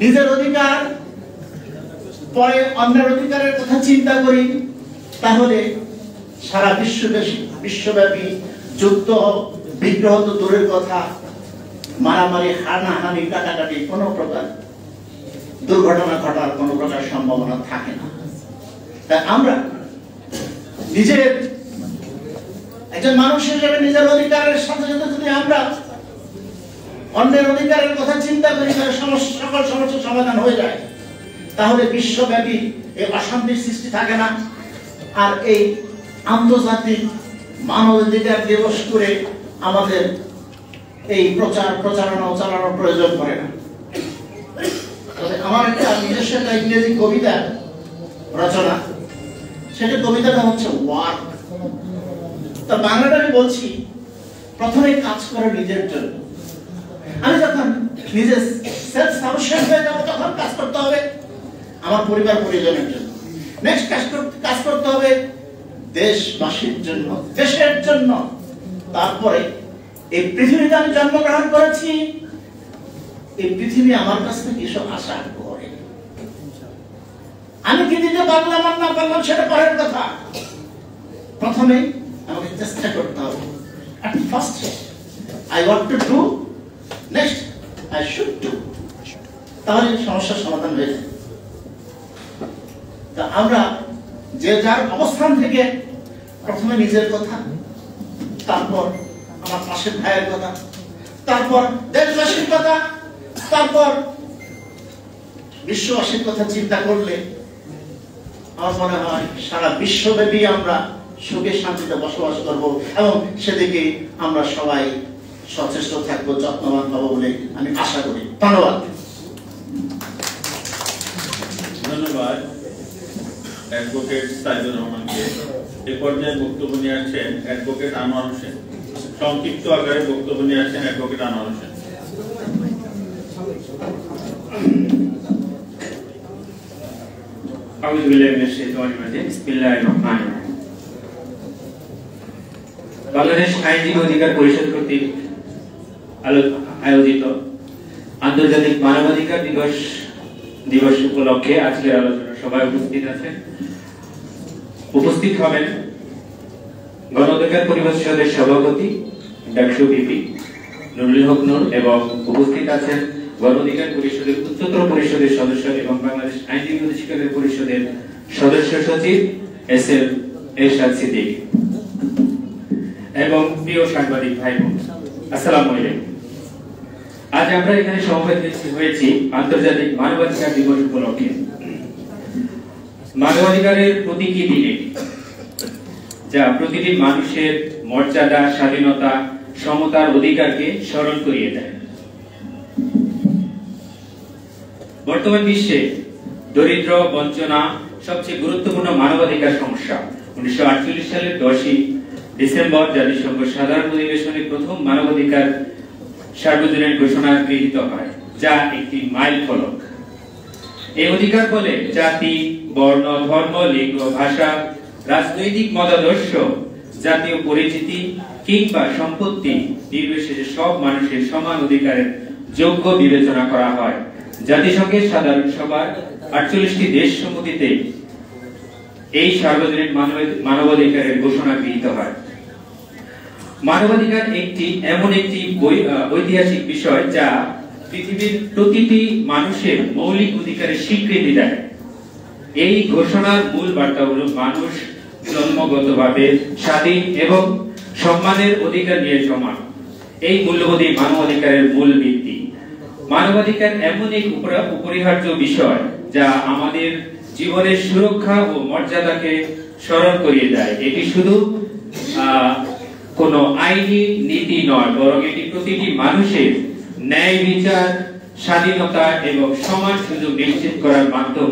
নিজের অধিকার পরে অন্যের অধিকারের কথা চিন্তা করি, তাহলে সারা বিশ্বব্যাপী যুদ্ধ বিগ্রহ তো দূরের কথা, মারামারি হানাহানি কাটাকাটি কোনো প্রকার দুর্ঘটনা ঘটার কোনো প্রকার সম্ভাবনা থাকে না। তাই আমরা নিজের একজন মানুষ হিসেবে নিজের অধিকারের সাথে সাথে যদি আমরা অন্যের অধিকারের কথা চিন্তা করি, তাহলে সকল সমস্যার সমাধান হয়ে যায়। তাহলে বিশ্বব্যাপী এই অশান্তির সৃষ্টি থাকে না। আর এই আন্তর্জাতিক মানবাধিকার দিবস করে আমাদের এই প্রচারণা চালানোর প্রয়োজন পড়ে না। তবে আমার একটা নিজস্ব একটা ইংরেজি কবিতা রচনা, সেটা কবিতাটা হচ্ছে ওয়ার্ক। তো বাংলাটা আমি বলছি, প্রথমে কাজ করে নিজের জন্য। আমি যখন নিজে সেলফ সাফিশিয়েন্ট হয়ে যাবো, তখন কাজ করতে হবে আমার পরিবার পরিজনের জন্য। নেক্সট কাজ করতে হবে দেশবাসীর জন্য, দেশের জন্য। তারপরে এই পৃথিবীতে আমি জন্মগ্রহণ করেছি, এই পৃথিবী আমার কাছ থেকে কিছু আশা করে। আমি কি দিতে পারলাম আর না পারলাম সেটা পরের কথা। প্রথমে আমাকে চেষ্টা করতে হবে। At first I want to do, next I should do। তাহলে সমস্যার সমাধান হয়ে যায়। তা আমরা যে যার অবস্থান থেকে প্রথমে নিজের কথা, তারপর আমার পাশের ভাইয়ের কথা, তারপর দেশবাসীর কথা, তারপর বিশ্ববাসীর কথা চিন্তা করলে আমার মনে হয় সারা বিশ্বব্যাপী আমরা সুখে শান্তিতে বসবাস করব, এবং সেদিকে আমরা সবাই সচেষ্ট থাকবো, যত্নবান হবো বলে আমি আশা করি। ধন্যবাদ। ধন্যবাদ অ্যাডভোকেট সাইদুর রহমানকে। এ পর্যায়ে বক্তব্য নিয়ে আসছেন অ্যাডভোকেট আনোয়ার হোসেন। সংক্ষিপ্ত আকারে বক্তব্য নিয়ে আসছেন অ্যাডভোকেট আনোয়ার হোসেন। আউযু বিল্লাহি মিনাশ শাইতানির রাজিম। বিসমিল্লাহির রহমানির রহিম। বাংলাদেশ আইনজীবী অধিকার পরিষদ কর্তৃক আয়োজিত আন্তর্জাতিক মানবাধিকার দিবস উপলক্ষে আজকের আলোচনা সভায় উপস্থিত হবেন গণ অধিকার পরিষদের সভাপতি ডাকসু ভিপি নুরুল হক নূর, এবং উপস্থিত আছেন গণ অধিকার পরিষদের উচ্চতর পরিষদের সদস্য এবং বাংলাদেশ আইনজীবী অধিকার পরিষদের সদস্য সচিব এস.এম. এরশাদ সিদ্দিকী এবং প্রিয় সাংবাদিক ভাই বোন, আসসালামু আলাইকুম। আজ আমরা এখানে সমবেত হয়েছি আন্তর্জাতিক মানবাধিকার দিবস উপলক্ষে। মানবাধিকারের প্রতীকী দিনে, যা প্রতিটি মানুষের মর্যাদা, স্বাধীনতা, সমতার অধিকারকে স্মরণ করিয়ে দেয়। বর্তমান বিশ্বে দরিদ্র, বঞ্চনা সবচেয়ে গুরুত্বপূর্ণ মানবাধিকার সমস্যা। 1948 সালের 10 ডিসেম্বর জাতিসংঘ সাধারণ অধিবেশনে প্রথম মানবাধিকার সার্বজনীন ঘোষণা গৃহীত হয়, যা একটি মাইল ফলক। এই অধিকার বলে জাতি, বর্ণ, ধর্ম, লিঙ্গ, ভাষা, রাজনৈতিক মতাদর্শ, জাতীয় পরিচিতি কিংবা সম্পত্তি নির্বিশেষে সব মানুষের সমান অধিকারের যোগ্য বিবেচনা করা হয়। জাতিসংঘের সাধারণ সভার 48টি দেশ সম্মতিতে এই সার্বজনীন মানবাধিকারের ঘোষণা গৃহীত হয়। মানবাধিকার এমন একটি ঐতিহাসিক বিষয় যা পৃথিবীর প্রতিটি মানুষের মৌলিক অধিকারের স্বীকৃতি দেয়। এই ঘোষণার মূল বার্তা হলো মানুষ জন্মগতভাবে স্বাধীন এবং সম্মানের অধিকার নিয়ে সমান। এই মূল্যবোধই মানবাধিকারের মূল ভিত্তি। মানবাধিকার এমন এক অপরিহার্য বিষয় যা আমাদের জীবনের সুরক্ষা ও মর্যাদাকে স্মরণ করিয়ে দেয়। এটি শুধু কোনো আইনি নীতি নয়, বরং এটি প্রতিটি মানুষের ন্যায় বিচার, স্বাধীনতা এবং সমান সুযোগ নিশ্চিত করার মাধ্যম।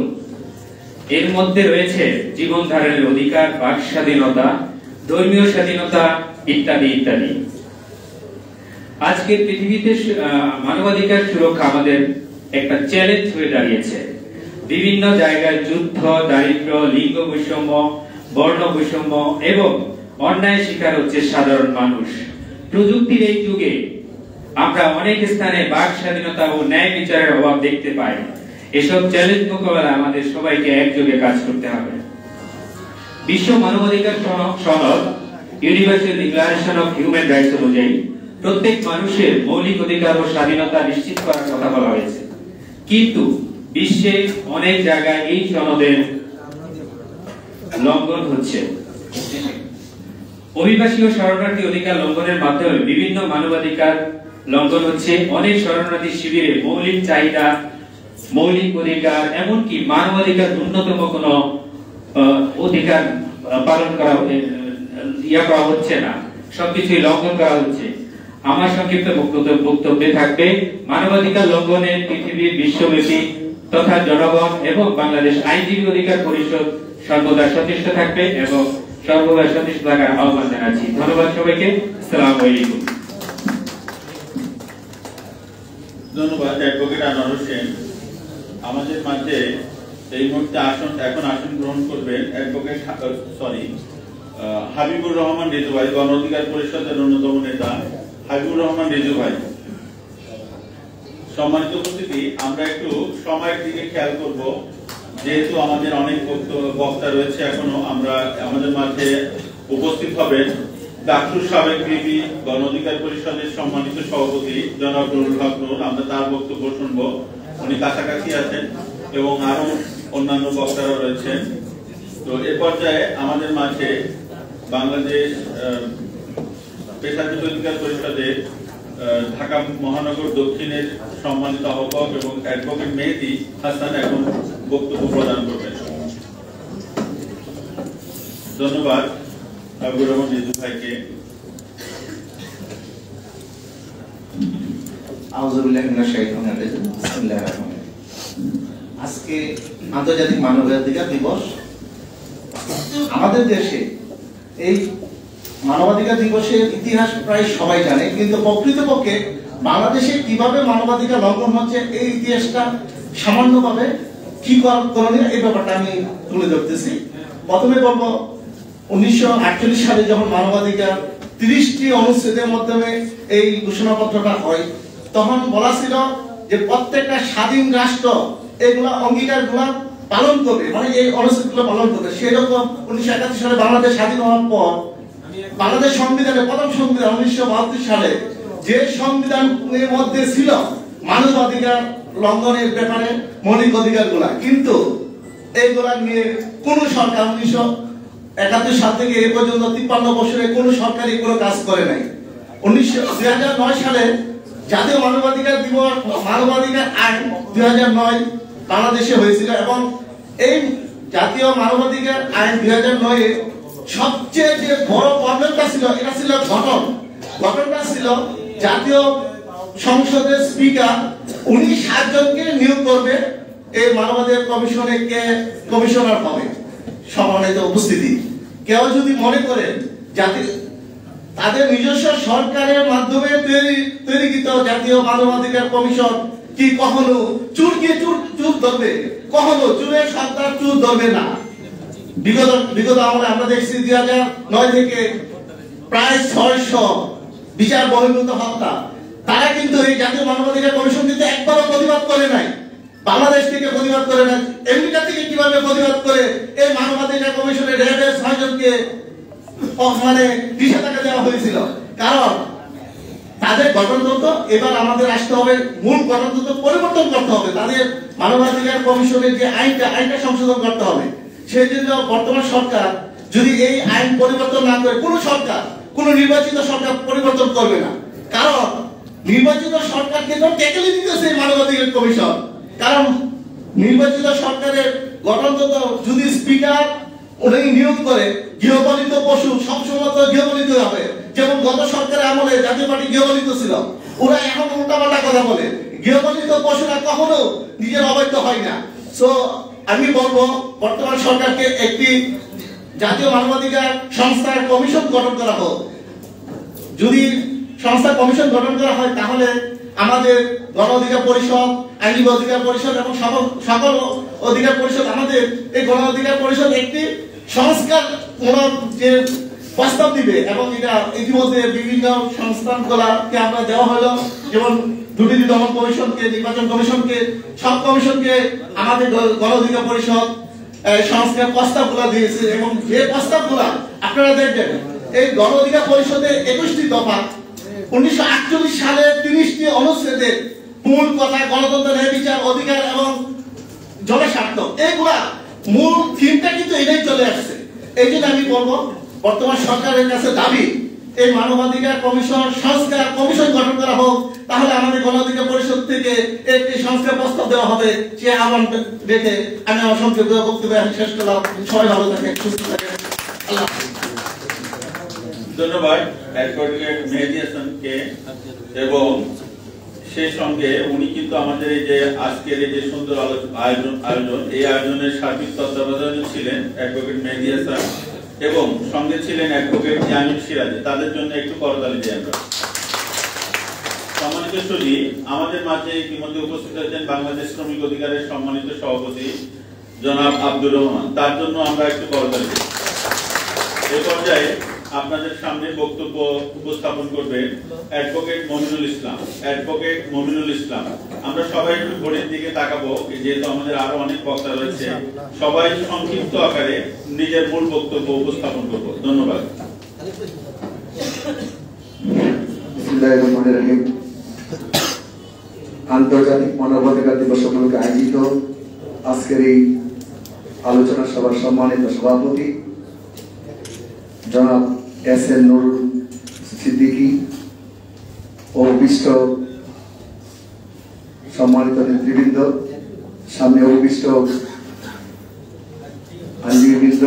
এর মধ্যে রয়েছে জীবন ধারণের অধিকার, বাক স্বাধীনতা, ধর্মীয় স্বাধীনতা ইত্যাদি ইত্যাদি। আজকের পৃথিবীতে মানবাধিকার সুরক্ষা আমাদের একটা চ্যালেঞ্জ হয়ে দাঁড়িয়েছে। বিভিন্ন জায়গায় যুদ্ধ, দারিদ্র, লিঙ্গ বৈষম্য, বর্ণ বৈষম্য এবং অন্যায় শিকার হচ্ছে সাধারণ মানুষ। প্রযুক্তির এই যুগে আমরা অনেক স্থানে বাক স্বাধীনতা ও ন্যায় বিচারের অভাব দেখতে পাই। এসব চ্যালেঞ্জ মোকাবেলায় আমাদের সবাইকে একযোগে কাজ করতে হবে। বিশ্ব মানবাধিকার সনদ universal declaration of human rights অনুযায়ী প্রত্যেক মানুষের মৌলিক অধিকার ও স্বাধীনতা নিশ্চিত করার কথা বলা হয়েছে, কিন্তু বিশ্বে অনেক জায়গায় এই সনদের লঙ্ঘন হচ্ছে। অভিবাসী ও শরণার্থী অধিকার লঙ্ঘনের মাধ্যমে বিভিন্ন মানবাধিকার লঙ্ঘন হচ্ছে। অনেক শরণার্থী শিবিরে মৌলিক চাহিদা, মৌলিক অধিকার, এমনকি মানবাধিকার ন্যূনতম কোনো অধিকার পালন করা হচ্ছে না, সবকিছুই লঙ্ঘন করা হচ্ছে। আমার সংক্ষিপ্ত বক্তব্যে থাকবে মানবাধিকার লঙ্ঘনে পৃথিবীর বিশ্বব্যাপী তথা জনগণ এবং বাংলাদেশ আইনজীবী অধিকার পরিষদ সর্বদা সচেষ্ট থাকবে এবং সর্বদা সচেষ্ট থাকার আহ্বান জানাচ্ছি। ধন্যবাদ সবাইকে। আসসালামু আলাইকুম। ধন্যবাদ অ্যাডভোকেট আনোয়ার হোসেন। আমাদের মাঝে এই মুহূর্তে এখন আসন গ্রহণ করবেন অ্যাডভোকেট হাবিবুর রহমান রিজু ভাই, গণ অধিকার পরিষদের অন্যতম নেতা হাবিবুর রহমান রিজু ভাই। সম্মানিত উপস্থিতি, আমরা একটু সময়ের দিকে খেয়াল করব, যেহেতু আমাদের অনেক বক্তা রয়েছে এখনো। আমাদের মাঝে উপস্থিত হবেন ডাকসুর সাবেক বিবি, গণ অধিকার পরিষদের সম্মানিত সভাপতি জনাব নুরুল হক নুর। আমরা তার বক্তব্য শুনবো, উনি কাছাকাছি আছেন এবং আরো অন্যান্য বক্তারা রয়েছেন। তো এ পর্যায়ে আমাদের মাঝে বাংলাদেশ পেশাজীবী অধিকার পরিষদের ঢাকা মহানগর দক্ষিণের সম্মানিত আহ্বায়ক এবং অ্যাডভোকেট মেহেদী হাসান এখন বক্তব্য প্রদান করবেন। ধন্যবাদ হাবিবুর রহমান রিজু ভাইকে। আজকে আন্তর্জাতিক মানবাধিকার দিবস। আমাদের দেশে এই মানবাধিকার দিবসের ইতিহাস প্রায় সবাই জানে, কিন্তু প্রকৃতপক্ষে বাংলাদেশে কিভাবে মানবাধিকার লঙ্ঘন হচ্ছে এই ইতিহাসটা সামান্যভাবে কি করণীয় এই ব্যাপারটা আমি তুলে ধরতেছি। প্রথমে বলবো 1948 সালে যখন মানবাধিকার 30টি অনুচ্ছেদের মাধ্যমে এই ঘোষণাপত্রটা হয়, তখন বলা ছিল যে প্রত্যেকটা স্বাধীন রাষ্ট্র এগুলা অঙ্গীকারগুলা পালন করবে, মানে এই অনুচ্ছেদগুলো পালন করবে। সেরকম 1971 সালে বাংলাদেশ স্বাধীন হওয়ার পর বাংলাদেশ সংবিধানে প্রথম সংবিধান 1972 সালে যে সংবিধানের মধ্যে ছিল মানবাধিকার লঙ্ঘনের ব্যাপারে মৌলিক অধিকারগুলা, কিন্তু এইগুলা নিয়ে কোন সরকার 1971 সাল থেকে এ পর্যন্ত 53 বছরে কোন সরকারই কোনো কাজ করে নাই। 2009 সালে জাতীয় মানবাধিকার দিবস, মানবাধিকার আইন 2009 বাংলাদেশে হয়েছিল এবং এই জাতীয় মানবাধিকার আইন 2009 এ সবচেয়ে যে বড় প্রবলেমটা ছিল, এটা ছিল গঠনটা ছিল জাতীয় সংসদের স্পিকার উনি 7 জনকে নিয়োগ করবে, এই মানবাধিকার কমিশনে কে কমিশনার হবে। সম্মানিত উপস্থিতি, কেউ যদি মনে করেন তাদের নিজস্ব সরকারের মাধ্যমে তৈরিকৃত জাতীয় মানবাধিকার কমিশন কি কখনো চোরকে চোর ধরবে, কখনো চোরের সন্তান চোর ধরবে না। বিগত আমরা দেখছি 2009 থেকে প্রায় 600 বিচার বহির্ভূত হত্যা। তারা কিন্তু এই জাতীয় মানবাধিকার কমিশন কিন্তু একবারও প্রতিবাদ করে নাই, বাংলাদেশ থেকে প্রতিবাদ করে নাই। আমেরিকা থেকে কিভাবে প্রতিবাদ করে এই মানবাধিকার কমিশনের রেডের 6 জনকে মানে নিষেধাজ্ঞা দেওয়া হয়েছিল? কারণ তাদের গঠনতন্ত্র এবার আমাদের আসতে হবে, মূল গঠনতন্ত্র পরিবর্তন করতে হবে, তাদের মানবাধিকার কমিশনের যে আইনটা সংশোধন করতে হবে। সেই জন্য বর্তমান সরকার যদি এই আইন পরিবর্তন না করে, কোন নির্বাচিত সরকার পরিবর্তন করবে না। কারণ নির্বাচিত সরকারকে তো টেকেলে দিতেছে মানবাধিকার কমিশন। কারণ নির্বাচিত সরকারের গঠনতন্ত্র যদি স্পিকার উনি নিয়োগ করে, গৃহপালিত পশু সবসময় তো গৃহপালিত হবে। যেমন গত সরকারের আমলে জাতীয় পার্টি গৃহপালিত ছিল, ওরা এখন উল্টাপাল্টা কথা বলে। গৃহপালিত পশুরা কখনো নিজের অবৈধ হয় না। সো আমি বলবো বর্তমান সরকারকে একটি জাতীয় মানবাধিকার সংস্থার কমিশন গঠন করা হোক। যদি সংস্থা কমিশন গঠন করা হয় তাহলে আমাদের গণ অধিকার পরিষদ, আইনজীবী অধিকার পরিষদ এবং সকল অধিকার পরিষদ, আমাদের এই গণ অধিকার পরিষদ একটি সংস্কার যে প্রস্তাব দিবে এবং এটা ইতিমধ্যে বিভিন্ন সংস্থানগুলোকে আমরা দেওয়া হলো, যেমন দুর্নীতি দমন কমিশনকে, নির্বাচন কমিশনকে, সব কমিশনকে আমাদের গণ অধিকার পরিষদ সংস্কার প্রস্তাবগুলো দিয়েছে। এবং যে প্রস্তাবগুলো আপনারা দেখবেন এই গণ অধিকার পরিষদের 21টি দফা 1948 সালে 30টি অনুচ্ছেদের মূল কথা গণতন্ত্র, ন্যায় বিচার, অধিকার এবং জনস্বার্থ, এইগুলা মূল থিমটা কিন্তু এটাই চলে আসছে। এই জন্য আমি বলবো বর্তমান সরকারের কাছে দাবি এই মানবাধিকার কমিশন সংস্কার কমিশন গঠন করা হোক, তাহলে আমাদের গণ অধিকার পরিষদ থেকে একটি সংস্কার প্রস্তাব দেওয়া হবে। সে আহ্বান রেখে আমি আমার সংক্ষিপ্ত বক্তব্য শেষ করলাম। সবাই ভালো থাকেন, সুস্থ থাকেন, আল্লাহ হাফেজ। ধন্যবাদ অ্যাডভোকেট মেহেদী হাসানকে। এবং সেই সঙ্গে উনি কিন্তু আমাদের এই যে আজকের এই যে সুন্দর আয়োজন এই আয়োজনের সার্বিক তত্ত্বাবধানে ছিলেন অ্যাডভোকেট মেহেদী হাসান এবং সঙ্গে ছিলেন অ্যাডভোকেট জামিল সিরাজ। তাদের জন্য একটু করতালি দিই আমরা। সম্মানিত সুধী, আমাদের মাঝে ইতিমধ্যে উপস্থিত হয়েছেন বাংলাদেশ শ্রমিক অধিকারের সম্মানিত সভাপতি জনাব আব্দুর রহমান, তার জন্য আমরা একটু করতালি দিই। এই পর্যায়ে আপনাদের সামনে বক্তব্য উপস্থাপন করবে অ্যাডভোকেট মমিনুল ইসলাম। অ্যাডভোকেট মমিনুল ইসলাম, আমরা সবাই একটু ঘড়ির দিকে তাকাবো, যেহেতু আমাদের আরো অনেক বক্তা রয়েছে। সবাই সংক্ষিপ্ত আকারে নিজের মূল বক্তব্য উপস্থাপন করব। ধন্যবাদ। আন্তর্জাতিক মানবাধিকার দিবস উপলক্ষে আয়োজিত আজকের এই আলোচনা সভার সম্মানিত সভাপতি জনাব এস.এন. নুরুল সিদ্দিকী ও বিশিষ্ট সম্মানিত নেতৃবৃন্দ, সামনে উপবিষ্ট আইনজীবীবৃন্দ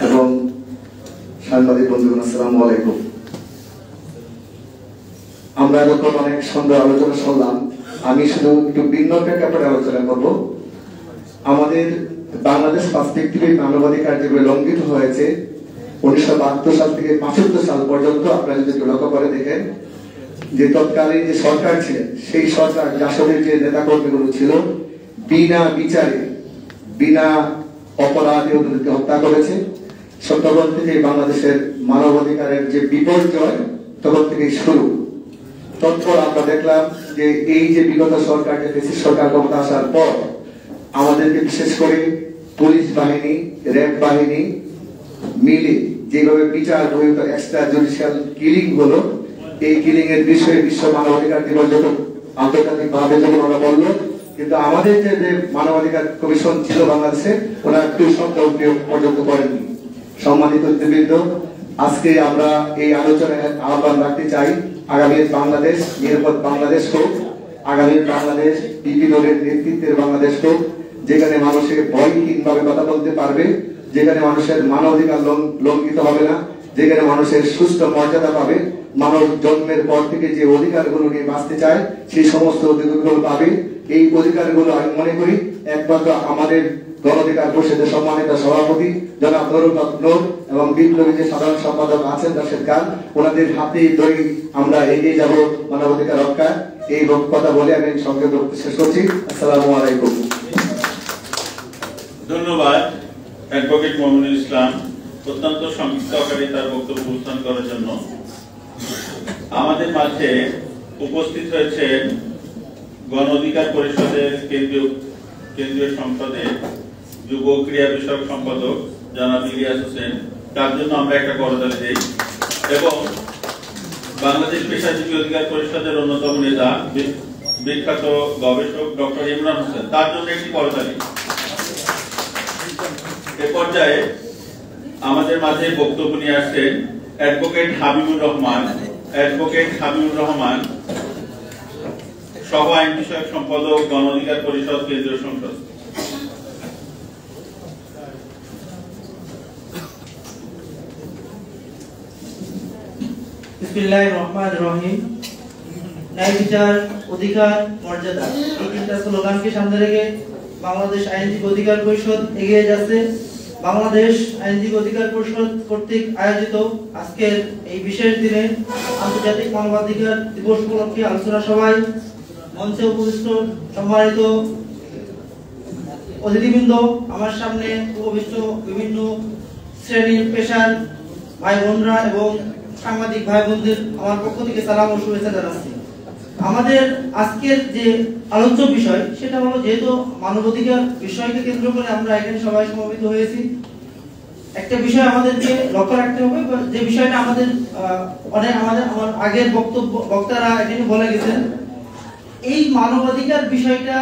এবং সাংবাদিক বন্ধুগণ, আসসালামু আলাইকুম। আমরা যখন অনেক সুন্দর আলোচনা শুনলাম, আমি শুধু একটু ভিন্ন প্রেক্ষাপটে আলোচনা করব। আমাদের বাংলাদেশ পার্সপেক্টিভে মানবাধিকার যেগুলো লঙ্ঘিত হয়েছে 1972 সাল থেকে 75 সাল পর্যন্ত, আপনারা যদি লক্ষ্য করে দেখেন যে তৎকালীন যে সরকার ছিলেন সেই সরকার জাসদের যে নেতাকর্মীগুলো ছিল বিনা বিচারে বিনা অপরাধে ওদেরকে হত্যা করেছে। তখন থেকে বাংলাদেশের মানবাধিকারের যে বিপর্যয় তখন থেকে শুরু। তৎপর আমরা দেখলাম যে এই যে বিগত সরকার, যে ফ্যাসিস্ট সরকার ক্ষমতা আসার পর আমাদেরকে বিশেষ করে পুলিশ বাহিনী, র্যাব বাহিনী মিলে যেভাবে বিচার বহির্ভূত এক্সট্রা জুডিশিয়াল কিলিং হলো, এই কিলিং এর বিষয়ে বিশ্ব মানবাধিকার দিবস যখন আন্তর্জাতিক ভাবে যখন ওরা বললো, কিন্তু আমাদের যে মানবাধিকার কমিশন ছিল বাংলাদেশে, ওরা একটু শব্দ পর্যন্ত করেননি। সম্মানিত নেতৃবৃন্দ, আজকে আমরা এই আলোচনায় আহ্বান রাখতে চাই আগামী বাংলাদেশ নিরাপদ বাংলাদেশ হোক, আগামী বাংলাদেশ পিপি দলের নেতৃত্বের বাংলাদেশ হোক, যেখানে মানুষের ভয়হীনভাবে কথা বলতে পারবে, যেখানে মানুষের মানবাধিকার লঙ্ঘিত হবে না, যেখানে মানুষের সুস্থ মর্যাদা পাবে, মানব জন্মের পর থেকে যে অধিকারগুলো নিয়ে বাঁচতে চায় সেই সমস্ত অধিকারগুলো পাবে। এই অধিকারগুলো আমি মনে করি একমাত্র আমাদের গণ অধিকার পরিষদের সম্মানিত সভাপতি জনাব নুরুল হক নূর এবং বিপ্লবী যে সাধারণ সম্পাদক আছেন রাশেদ খান, ওনাদের হাতে ধরে আমরা এগিয়ে যাব মানবাধিকার রক্ষা। এই কথা বলে আমি সংক্ষেপে শেষ করছি। আসসালামু আলাইকুম। ধন্যবাদ অ্যাডভোকেট মমিনুল ইসলাম অত্যন্ত সংক্ষিপ্ত আকারে তার বক্তব্য উপস্থাপন করার জন্য। আমাদের মাঝে উপস্থিত হয়েছেন গণ অধিকার পরিষদের কেন্দ্রীয় সংসদের যুব ক্রীড়া বিষয়ক সম্পাদক জনাব ইলিয়াস হোসেন, তার জন্য আমরা একটা করতালি দেই। এবং বাংলাদেশ পেশাজীবী অধিকার পরিষদের অন্যতম নেতা বিখ্যাত গবেষক ডক্টর ইমরান হোসেন, তার জন্য একটি করতালি। এ পর্যায়ে আমাদের মাঝে বক্তব্য নিয়ে আসছেন অ্যাডভোকেট হাবিবুর রহমান, সহ আইন বিষয়ক সম্পাদক গণ অধিকার পরিষদ কেন্দ্রীয় সংসদ। বিসমিল্লাহির রহমানির রহিম। ন্যায় বিচার, অধিকার, মর্যাদা, এই তিনটা স্লোগানকে সামনে রেখে বাংলাদেশ আইনজীবী অধিকার পরিষদ এগিয়ে যাচ্ছে। বাংলাদেশ আইনজীবী অধিকার পরিষদ কর্তৃক আয়োজিত আজকের এই বিশেষ দিনে আন্তর্জাতিক মানবাধিকার দিবস উপলক্ষে আলোচনা সভায় মঞ্চে উপবিষ্ট সম্মানিত অতিথিবৃন্দ, আমার সামনে উপবিষ্ট বিভিন্ন শ্রেণীর পেশার ভাই বোনরা এবং সাংবাদিক ভাই বোনদের আমার পক্ষ থেকে সালাম ও শুভেচ্ছা জানাচ্ছি। আমাদের আজকের যে আলোচ্য বিষয় সেটা হলো, যেহেতু মানবাধিকার বিষয়কে কেন্দ্র করে আমরা এখানে সবাই সমবেত হয়েছি, একটা বিষয় আমাদেরকে লক্ষ্য রাখতে হবে, যে বিষয়টা আমাদের আমার আগের বক্তারা এখানে বলে গেছেন। এই মানবাধিকার বিষয়টা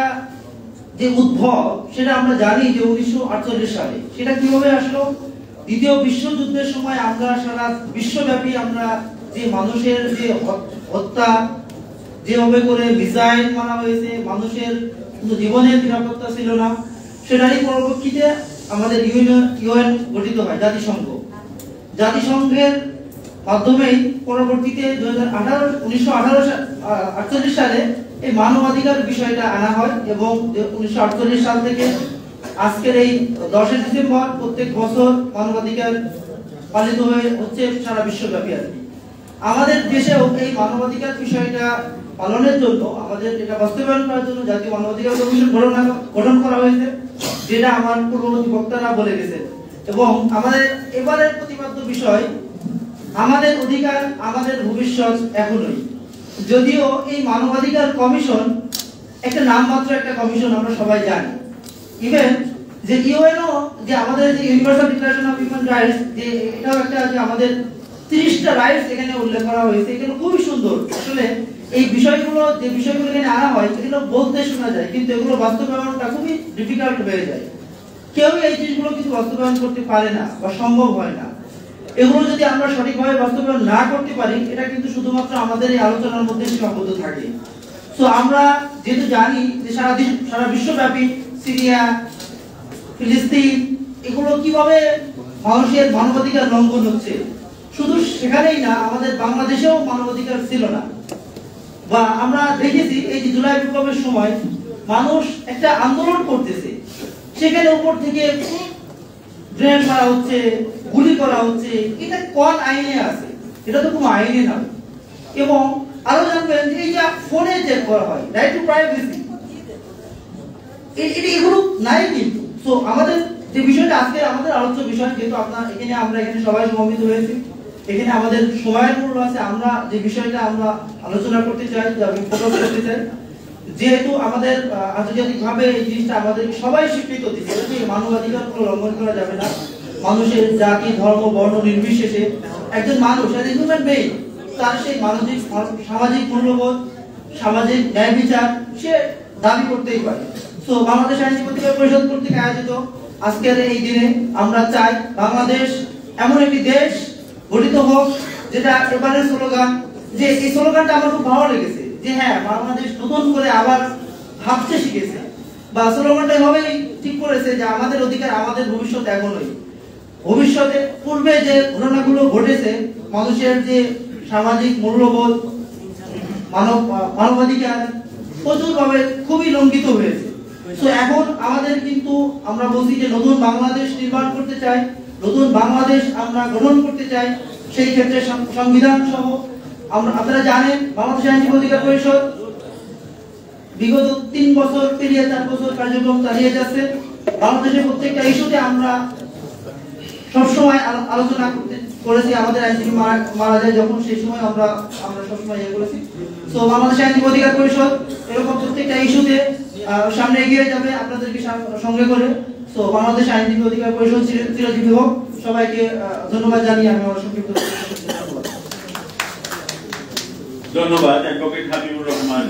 যে উদ্ভব সেটা আমরা জানি যে 1948 সালে। সেটা কিভাবে আসলো? দ্বিতীয় বিশ্বযুদ্ধের সময় আমরা সারা বিশ্বব্যাপী আমরা যে মানুষের যে হত্যা, যেভাবে করে মিসাইল মারা হয়েছে, মানুষের জীবনের নিরাপত্তা ছিল না, সেটারই পরবর্তীতে আমাদের ইউএন গঠিত হয়, জাতিসংঘের মাধ্যমেই পরবর্তীতে 1948 সালে এই মানবাধিকার বিষয়টা আনা হয় এবং 1948 সাল থেকে আজকের এই 10 ডিসেম্বর প্রত্যেক বছর মানবাধিকার পালিত হচ্ছে সারা বিশ্বব্যাপী। আর আমাদের দেশেও এই মানবাধিকার বিষয়টা পালনের জন্য, আমাদের এটা বাস্তবায়ন করার জন্য জাতীয় মানবাধিকার কমিশন গঠন করা হয়েছে, যেটা আমার পূর্ববর্তী বক্তারা বলে গেছে। এবং আমাদের এবারের প্রতিপাদ্য বিষয় আমাদের অধিকার, আমাদের ভবিষ্যৎ এখনই। যদিও এই মানবাধিকার কমিশন একটা নামমাত্র একটা কমিশন, আমরা সবাই জানি। ইভেন যে ইউএনও যে আমাদের যে universal declaration of human rights, যে এটাও একটা যে আমাদের 30টা রাইটস এখানে উল্লেখ করা হয়েছে, এগুলো খুবই সুন্দর। আসলে এই বিষয়গুলো যে বিষয়গুলো এখানে আনা হয় এগুলো বলতে শোনা যায়, কিন্তু এগুলো বাস্তবায়নটা খুবই ডিফিকাল্ট হয়ে যায়। কেউ এই জিনিসগুলো কিছু বাস্তবায়ন করতে পারে না বা সম্ভব হয় না। এগুলো যদি আমরা সঠিকভাবে বাস্তবায়ন না করতে পারি, এটা কিন্তু শুধুমাত্র আমাদের এই আলোচনার মধ্যে সীমাবদ্ধ থাকে। তো আমরা যেহেতু জানি যে সারা বিশ্বব্যাপী সিরিয়া, ফিলিস্তিন, এগুলো কিভাবে মানুষের মানবাধিকার লঙ্ঘন হচ্ছে, শুধু সেখানেই না, আমাদের বাংলাদেশেও মানবাধিকার ছিল না। বা আমরা দেখেছি এই যে জুলাই বিপ্লবের সময় মানুষ একটা আন্দোলন করতেছে, সেখানে উপর থেকে গ্রেনেড মারা হচ্ছে, গুলি করা হচ্ছে। এটা কোন আইনে আছে? এটা তো কোনো আইনে না। এবং আরো জানবেন যে এই যে ফোনে চেক করা হয়, রাইট টু প্রাইভেসি, এগুলো নাই কিন্তু। সো আমাদের যে বিষয়টা আজকে আমাদের আলোচ্য বিষয়, যেহেতু আমরা এখানে সবাই সমবেত হয়েছি, এখানে আমাদের সময়ের মূল্য আছে। আমরা যে বিষয়টা আমরা আলোচনা করতে চাই, আমি ফোকাস করতে চাই, যেহেতু আমাদের আন্তর্জাতিকভাবে এই জিনিসটা আমাদের সবাই স্বীকৃত দিচ্ছে যে মানবাধিকার কোনো লঙ্ঘন করা যাবে না। মানুষের জাতি, ধর্ম, বর্ণ নির্বিশেষে একজন মানুষ, হিউম্যান বিং, তার সেই সামাজিক মূল্যবোধ, সামাজিক ন্যায় বিচার সে দাবি করতেই পারে। তো বাংলাদেশ আইনজীবী অধিকার পরিষদ কর্তৃক আয়োজিত আজকের এই দিনে আমরা চাই বাংলাদেশ এমন একটি দেশ গঠিত হোক, যেটা এবারের স্লোগান, যে এই স্লোগানটা আমার খুব ভালো লেগেছে, যে হ্যাঁ, বাংলাদেশ নতুন করে আবার ভাবতে শিখেছে, বা স্লোগানটা এভাবেই ঠিক করেছে যে আমাদের অধিকার, আমাদের ভবিষ্যৎ এখনই। ভবিষ্যতে পূর্বে যে ঘটনাগুলো ঘটেছে, মানুষের যে সামাজিক মূল্যবোধ, মানবাধিকার প্রচুরভাবে খুবই লঙ্ঘিত হয়েছে। তো এখন আমাদের কিন্তু আমরা বলছি যে নতুন বাংলাদেশ নির্মাণ করতে চাই, নতুন বাংলাদেশ আমরা গঠন করতে চাই। সেই ক্ষেত্রে সংবিধান সহ আপনারা জানেন বাংলাদেশ আইনজীবী অধিকার পরিষদ বিগত 3 বছর পেরিয়ে 4 বছর কার্যক্রম চালিয়ে যাচ্ছে। বাংলাদেশের প্রত্যেকটা ইস্যুতে আমরা সবসময় আলোচনা করেছি। আমাদের আইনজীবী মারা যায় যখন, সেই সময় আমরা সবসময় করেছি। তো বাংলাদেশ আইনজীবী অধিকার পরিষদ এরকম প্রত্যেকটা ইস্যুতে সামনে এগিয়ে যাবে আপনাদেরকে সঙ্গে করে। তো বাংলাদেশ আইনজীবী অধিকার পরিষদ চিরজীবী হোক। সবাইকে ধন্যবাদ জানিয়ে আমি আমার সংক্ষিপ্ত ধন্যবাদ অ্যাডভোকেট হাবিবুর রহমান।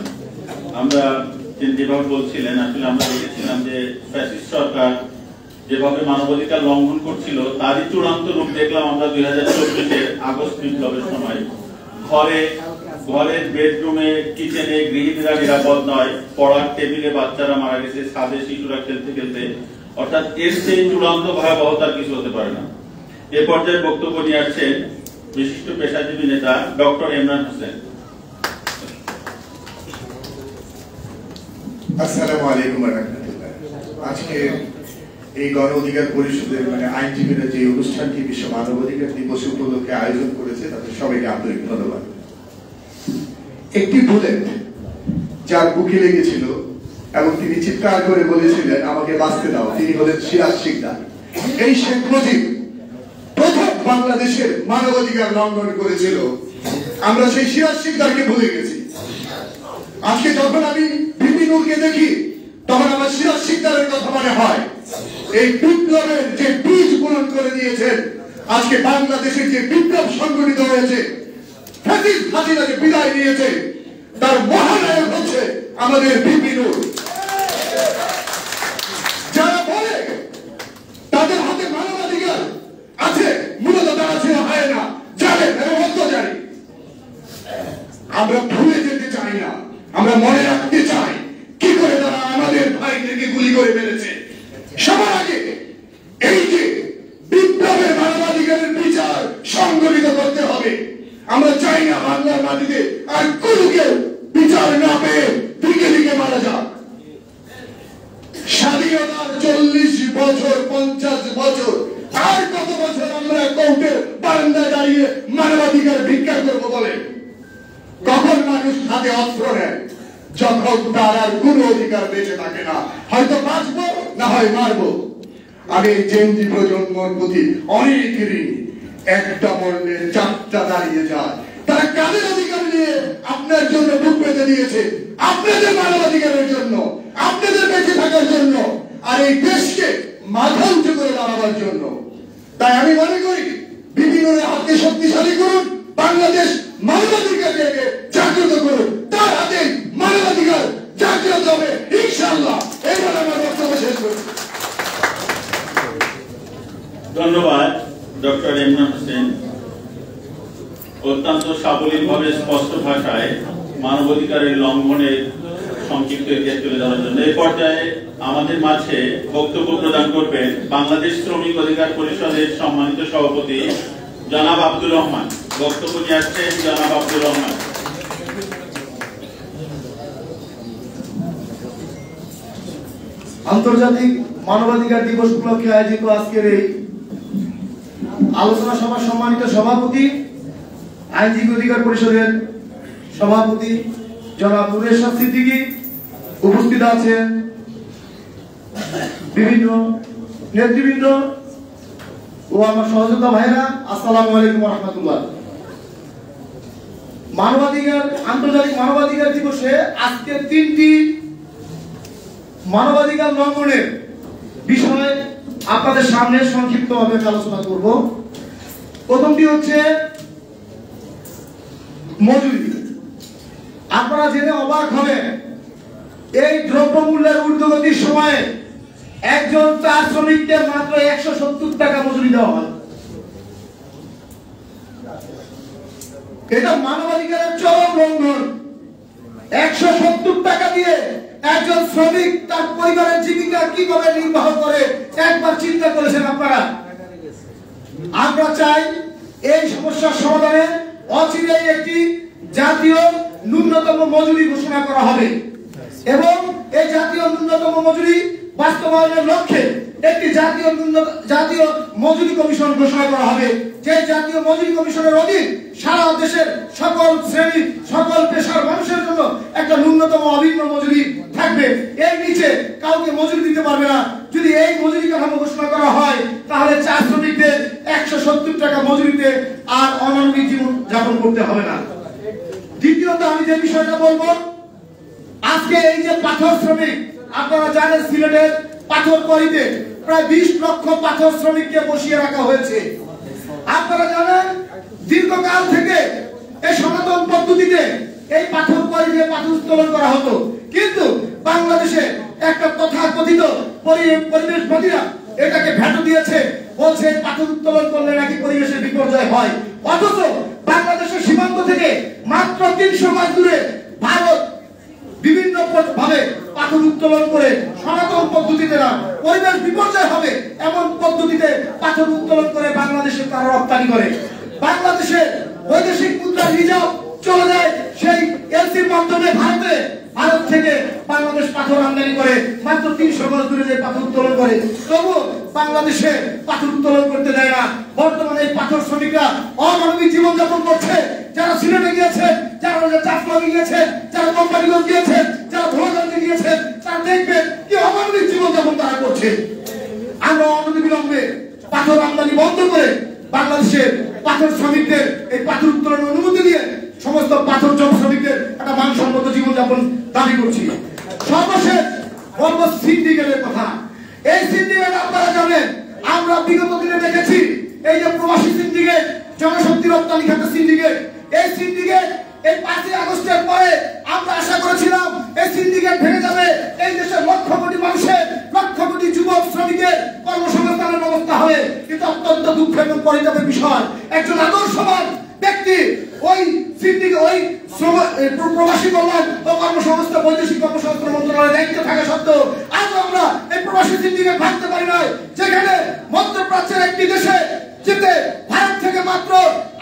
আমরা যেভাবে বলছিলেন, আসলে আমরা দেখেছিলাম যে ফ্যাসিস্ট সরকার যেভাবে মানবাধিকার লঙ্ঘন করছিল, তারই চূড়ান্ত রূপ দেখলাম আমরা 2024-এর আগস্ট বিপ্লবের সময়। ঘরের বেডরুমে, কিচেনে গৃহিণীরা নিরাপদ নয়, পড়ার টেবিলে বাচ্চারা মারা গেছে, ছাদে শিশুরা খেলতে খেলতে। অর্থাৎ এর চেয়ে চূড়ান্ত ভয়াবহতার কিছু হতে পারে না। এ পর্যায়ে বক্তব্য নিয়ে আসছেন বিশিষ্ট পেশাজীবী নেতা ডক্টর ইমরান হোসেন। আসসালামু আলাইকুম ওয়া রাহমাতুল্লাহ। আজকে এই গণ অধিকার পরিষদের আইনজীবীরা যে অনুষ্ঠানটি বিশ্ব মানবাধিকার দিবস উপলক্ষে আয়োজন করেছে, তাদের সবাইকে আন্তরিক ধন্যবাদ। একটি বুলেট যার বুকে লেগেছিল এবং তিনি চিৎকার করে বলেছিলেন আমাকে বাঁচতে দাও, তিনি হলেন সিরাজ শিকদার। এই শেখ মুজিব প্রথম বাংলাদেশের মানবাধিকার লঙ্ঘন করেছিল, আমরা সেই সিরাজ শিকদারকে ভুলে গেছি। আজকে যখন আমি ভিপি নূরকে দেখি তখন আমার সিরাজ শিকদারের কথা মনে হয়। এই বিপ্লবের যে বীজ বুনন করে দিয়েছেন, আজকে বাংলাদেশের যে বিপ্লব সংগঠিত হয়েছে, ফ্যাসিস্ট হাসিনাকে বিদায় নিয়েছে, তার মহানায়ক হচ্ছে আমাদের ভিপি নূর। যারা বলে তাদের হাতে মানবাধিকার আছে, মূলত তারা ছিল হয় না, জানেন এবং অত্যাচারী। আমরা ভুলে যেতে চাই না, আমরা মনে রাখতে চাই কি করে তারা আমাদের ভাইদেরকে গুলি করে মেরেছে। সবার আগে এই যে বিপ্লবের মানবাধিকারের বিচার সংগঠিত করতে হবে। আমরা চাই না বাংলার মাটিতে আর কোনো কেউ বিচার না পেয়ে দিকে দিকে মারা যাক। স্বাধীনতার 40 বছর 50 বছর আর কত বছর আমরা কোর্টের বারান্দায় দাঁড়িয়ে মানবাধিকার ভিক্ষা করবো বলে? কখন মানুষ হাতে অস্ত্র নেয়? যখন তার আর কোনো অধিকার বেঁচে থাকে না, হয়তো বাঁচবো না হয় মারবো। আমি জেনজি প্রজন্মর প্রতি অনেক ঋণী। একটা মরলে 4টা দাঁড়িয়ে যায়। তারা কাদের অধিকার নিয়ে আপনার জন্য বুক পেতে দিয়েছে? আপনাদের মানবাধিকারের জন্য, আপনাদের বেঁচে থাকার জন্য, আর এই দেশকে মাথা উঁচু করে দাঁড়াবার জন্য। তাই আমি মনে করি বিভিন্ন হাতকে শক্তিশালী করুন, বাংলাদেশ মানবাধিকার জায়গায় জাগ্রত করুন, তার হাতে মানবাধিকার জাগ্রত হবে ইনশাআল্লাহ। এবার আমার বক্তব্য শেষ করি। ধন্যবাদ ডক্টর ইমরান হোসেন। অত্যন্ত সাবলীলভাবে স্পষ্ট ভাষায় মানবাধিকারের লঙ্ঘনের সংক্ষিপ্ত ইতিহাস তুলে ধরার জন্য এই পর্যায়ে আমাদের মাঝে বক্তব্য প্রদান করবেন বাংলাদেশ শ্রমিক অধিকার পরিষদের সম্মানিত সভাপতি জনাব আব্দুর রহমান। বক্তব্য নিয়ে আসছেন জনাব আব্দুর রহমান। আন্তর্জাতিক মানবাধিকার দিবস উপলক্ষে আয়োজিত আজকের এই আলোচনা সভার সম্মানিত সভাপতি, আইনজীবী অধিকার পরিষদের সভাপতি জনাব নুরের শাহ সিদ্দিকী, উপস্থিত আছেন বিভিন্ন নেতৃবৃন্দ ও আমার সহযোদ্ধা ভাইরা, আসসালামু আলাইকুম ওয়া রাহমাতুল্লাহ। আন্তর্জাতিক মানবাধিকার দিবসে আজকে 3টি মানবাধিকার লঙ্ঘনের বিষয় আপনাদের সামনে সংক্ষিপ্তভাবে আলোচনা করব। প্রথমটি হচ্ছে মজুরি। আপনারা জেনে অবাক হবেন, এই দ্রব্যমূল্যের ঊর্ধ্বগতির সময়ে একজন চা শ্রমিককে মাত্র 170 টাকা মজুরি দেওয়া হয়। এটা মানবাধিকারের চরম লঙ্ঘন। 170 টাকা দিয়ে একজন শ্রমিক তার পরিবারের জীবিকা কিভাবে নির্বাহ করে একবার চিন্তা করেছেন আপনারা? আমরা চাই এই সমস্যার সমাধানে অচিরেই একটি জাতীয় ন্যূনতম মজুরি ঘোষণা করা হবে এবং এই জাতীয় ন্যূনতম মজুরি বাস্তবায়নের লক্ষ্যে একটি জাতীয় মজুরি কমিশন ঘোষণা করা হবে। যে জাতীয় মজুরি কমিশনের অধীন সারা দেশের সকল শ্রেণী সকল পেশার মানুষের জন্য একটা ন্যূনতম অভিন্ন মজুরি থাকবে। এর নিচে কাউকে মজুরি দিতে পারবে না। যদি এই মজুরি কাঠামো ঘোষণা করা হয় তাহলে চা শ্রমিকদের 170 টাকা মজুরিতে আর অমানবিক জীবন যাপন করতে হবে না। দ্বিতীয়ত আমি যে বিষয়টা বলবো, আজকে এই যে পাথর শ্রমিক, আপনারা জানেন সিলেটের পাথরকুয়ারিতে প্রায় 20 লক্ষ পাথর শ্রমিককে বসিয়ে রাখা হয়েছে। আপনারা জানেন দীর্ঘকাল থেকে এই সনাতন পদ্ধতিতে এই পাথরকুয়ারি দিয়ে পাথর উত্তোলন করা হতো, কিন্তু বাংলাদেশে একটা তথাকথিত পরিবেশবাদীরা এটাকে ভেটো দিয়েছে, বলছে পাথর উত্তোলন করলে নাকি পরিবেশের বিপর্যয় হয়। অথচ বাংলাদেশের সীমান্ত থেকে মাত্র 300 মাইল দূরে ভারত বিভিন্ন ভাবে পাথর উত্তোলন করে সনাতন পদ্ধতিতে না পরিবেশ বিপর্যয় হবে এমন পদ্ধতিতে পাথর উত্তোলন করে বাংলাদেশে তারা রপ্তানি করে। বাংলাদেশের বৈদেশিক মুদ্রা রিজার্ভ চলে যায় সেই এলসির মাধ্যমে ভারতে। ভারত থেকে বাংলাদেশ পাথর আমদানি করে মাত্র 300 মাইল দূরে যে পাথর উত্তোলন করে, তবু বাংলাদেশে পাথর উত্তোলন করতে দেয় না। বর্তমানে এই পাথর শ্রমিকরা অমানবিক জীবন যাপন করছে। যারা সিলেটে গিয়েছেন, যারা চাকমাকে গিয়েছেন, যারা কোম্পানিগঞ্জ গিয়েছেন, যারা ভোলাগঞ্জে গিয়েছেন, তারা দেখবেন কি অমানবিক জীবন যাপন তারা করছে। আমরা অনতিবিলম্বে পাথর আমদানি বন্ধ করে বাংলাদেশের পাথর শ্রমিকদের এই পাথর উত্তোলনের অনুমতি দিয়ে সমস্ত পাথর জম শ্রমিকদের একটা মানসম্মত জীবনযাপন দাবি করছি। সর্বশেষ বলবো সিন্ডিকেটের কথা। এই সিন্ডিকেট আপনারা জানেন, আমরা বিগত দিনে দেখেছি এই যে প্রবাসী সিন্ডিকেট, জনশক্তি রপ্তানি খাতে সিন্ডিকেট, এই সিন্ডিকেট এই 5ই আগস্টের পরে আমরা আশা করেছিলাম এই সিন্ডিকেট ভেঙে যাবে, এই দেশের লক্ষ কোটি মানুষের, লক্ষ কোটি যুবক শ্রমিকের কর্মসংস্থানের ব্যবস্থা হবে। কিন্তু অত্যন্ত দুঃখ এবং পরিতাপের বিষয়, একজন আদর্শবান ব্যক্তি ওই সিন্ডিকেট, ওই প্রবাসী কল্যাণ ও কর্মসংস্থান, বৈদেশিক কর্মসংস্থান মন্ত্রণালয়ের দায়িত্বে থাকা সত্ত্বেও আজ আমরা এই প্রবাসী সিন্ডিকেট ভাঙতে পারি নাই। যেখানে মধ্যপ্রাচ্যের একটি দেশে যেতে ভারত থেকে মাত্র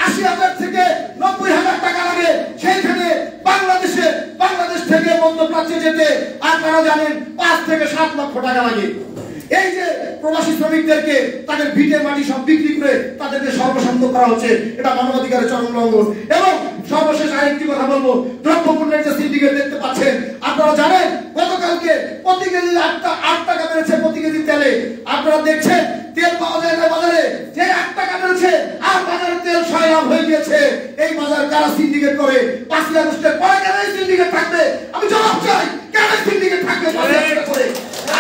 80,000 থেকে 90,000 টাকা লাগে, সেইখানে বাংলাদেশ থেকে মধ্যপ্রাচ্যে যেতে আপনারা জানেন 5 থেকে 7 লক্ষ টাকা লাগে। এই যে প্রবাসী শ্রমিকদেরকে তাদের ভিটের মাটি সব বিক্রি করে তাদেরকে সর্বশান্ত করা হচ্ছে, এটা মানবাধিকারের চরম লঙ্ঘন। এবং সর্বশেষ আরেকটি কথা বলবো, দ্রব্যমূল্যের যে সিন্ডিকেট দেখতে পাচ্ছেন, আপনারা জানেন গতকালকে প্রতি কেজি 8 টাকা বেড়েছে প্রতি কেজি তেলে। আপনারা দেখছেন তেল পাওয়া যায় না বাজারে, যে 8 টাকা বেড়েছে আর বাজারে তেল 6 লাখ হয়ে গিয়েছে। এই বাজার কারা সিন্ডিকেট করে? 5ই আগস্টের পরে কেন এই সিন্ডিকেট থাকবে? আমি জবাব চাই, কেন সিন্ডিকেট থাকবে? করে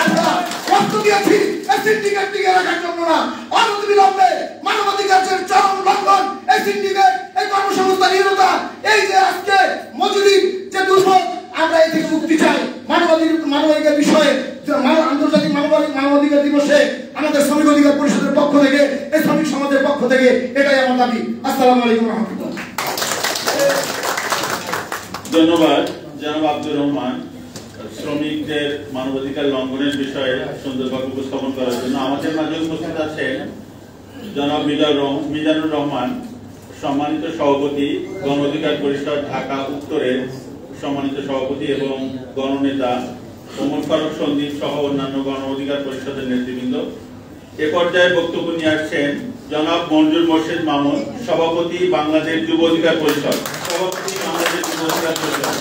আমরা রক্ত দিয়েছি এই সিন্ডিকেট টিকে রাখার জন্য না, অনতিবিলম্বে মানবাধিকারের চরম লঙ্ঘন, এই সিন্ডিকেট, এই কর্মসংস্থানহীনতা, এই যে আজকে মজুরি যে দুর্ভোগ, আমরা এই থেকে মুক্তি চাই। মানবাধিকার বিষয়ে আন্তর্জাতিক মানবাধিকার দিবসে আমাদের শ্রমিক অধিকার পরিষদের পক্ষ থেকে, এই শ্রমিক সমাজের পক্ষ থেকে এটাই আমার দাবি। আসসালামু আলাইকুম ওয়া রাহমাতুল্লাহ। ধন্যবাদ জনাব আব্দুর রহমান শ্রমিকদের মানবাধিকার লঙ্ঘনের বিষয়ে সুন্দরভাবে উপস্থাপন করার জন্য। আমাদের মাঝে উপস্থিত আছেন জনাব মিজানুর রহমান, সম্মানিত সভাপতি, গণ অধিকার পরিষদ ঢাকা উত্তরের সম্মানিত সভাপতি এবং গণনেতা, ওমর ফারুক সন্দীপ সহ অন্যান্য গণ অধিকার পরিষদের নেতৃবৃন্দ। এ পর্যায়ে বক্তব্য নিয়ে আসছেন জনাব মঞ্জুর মোর্শেদ মামুন, সভাপতি বাংলাদেশ যুব অধিকার পরিষদ। সভাপতি বাংলাদেশ যুব অধিকার পরিষদ।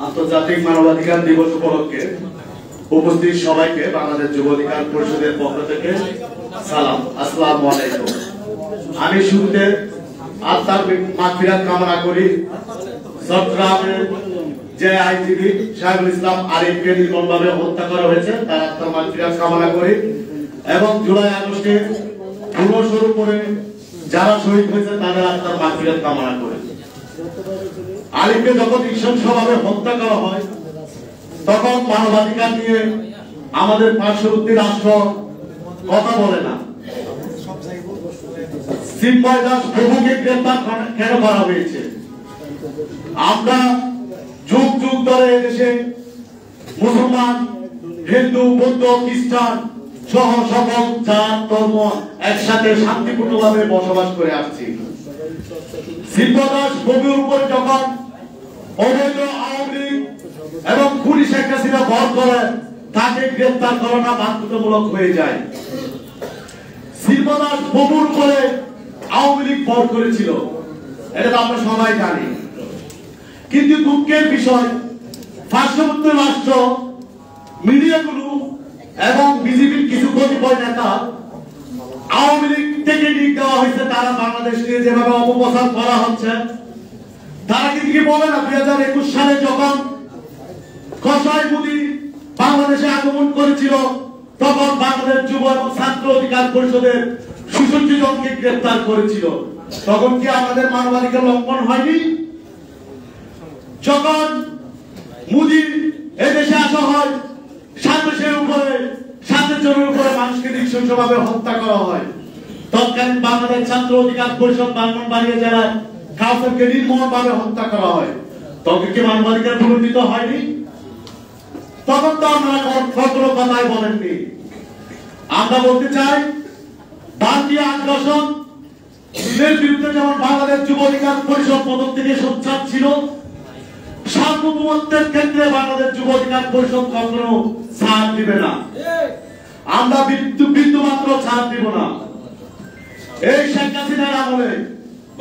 আন্তর্জাতিক মানবাধিকার দিবস উপলক্ষে উপস্থিত সবাইকে বাংলাদেশ যুব অধিকার পরিষদের পক্ষ থেকে সালাম, আসসালামু আলাইকুম। আমি শুরুতে আত্মার মাগফিরাত কামনা করি। চট্টগ্রামের যে আইনজীবী শাহরুল ইসলাম আরিফকে নির্মমভাবে হত্যা করা হয়েছে, তার আত্মার মাগফিরাত কামনা করি। এবং জুলাই আগস্টে পূর্বস্বরূপ করে যারা শহীদ হয়েছে তাদের আত্মার মাগফিরাত কামনা করি। আলিফকে যখন নৃশংসভাবে হত্যা করা হয়, তখন মানবাধিকার নিয়ে আমাদের পার্শ্ববর্তী রাষ্ট্র কথা বলে না। চিন্ময় দাস প্রভুকে গ্রেফতার কেন করা হয়েছে? আমরা যুগ যুগ ধরে এদেশে মুসলমান, হিন্দু, বৌদ্ধ, খ্রিস্টান সহ সকল জাত ধর্ম একসাথে শান্তিপূর্ণভাবে বসবাস করে আসছি। চিন্ময় দাস প্রভুর উপরে যখন অবৈধ আওয়ামী লীগ এবং খুনি শেখ হাসিনা ভর করে, তাকে গ্রেফতার করাটা বাধ্যতামূলক হয়ে যায়। শিল্পদাস প্রভুর উপরে আওয়ামী লীগ ভর করেছিল, এটা তো আমরা সবাই জানি। কিন্তু দুঃখের বিষয়, পার্শ্ববর্তী রাষ্ট্র, মিডিয়াগুলো এবং বিজেপির কিছু কতিপয় নেতা আওয়ামী লীগ থেকে নিয়োগ দেওয়া হয়েছে, তারা বাংলাদেশ নিয়ে যেভাবে অপপ্রচার করা হচ্ছে, তারা কিন্তু কি বলে না 2021 সালে যখন খোসাই মোদী বাংলাদেশে আগমন করেছিল, তখন বাংলাদেশ যুব এবং ছাত্র অধিকার পরিষদের 66 জনকে গ্রেফতার করেছিল। তখন কি আমাদের মানবাধিকার লঙ্ঘন হয়নি? যখন মোদী এদেশে আসা হয়, 7 জনের উপরে মানুষকে নৃশংসভাবে হত্যা করা হয়, তৎকালীন বাংলাদেশ ছাত্র অধিকার পরিষদ ব্রাহ্মণবাড়িয়া জেলার কাউকে নির্মমভাবে হত্যা করা হয়, তখন কি মানবাধিকার পুনর্জিত হয়নি? তখন তো আমরা কোনো কথাই বলেননি। আমরা বলতে চাই, ভারতীয় আগ্রাসন এর বিরুদ্ধে যেমন বাংলাদেশ যুব অধিকার পরিষদ পদক থেকে সোচ্চার ছিল, সার্বভৌমত্বের ক্ষেত্রে বাংলাদেশ যুব অধিকার পরিষদ কখনো ছাড় দিবে না। আমরা বিন্দু মাত্র ছাড় দিব না। এই শেখ হাসিনার আমলে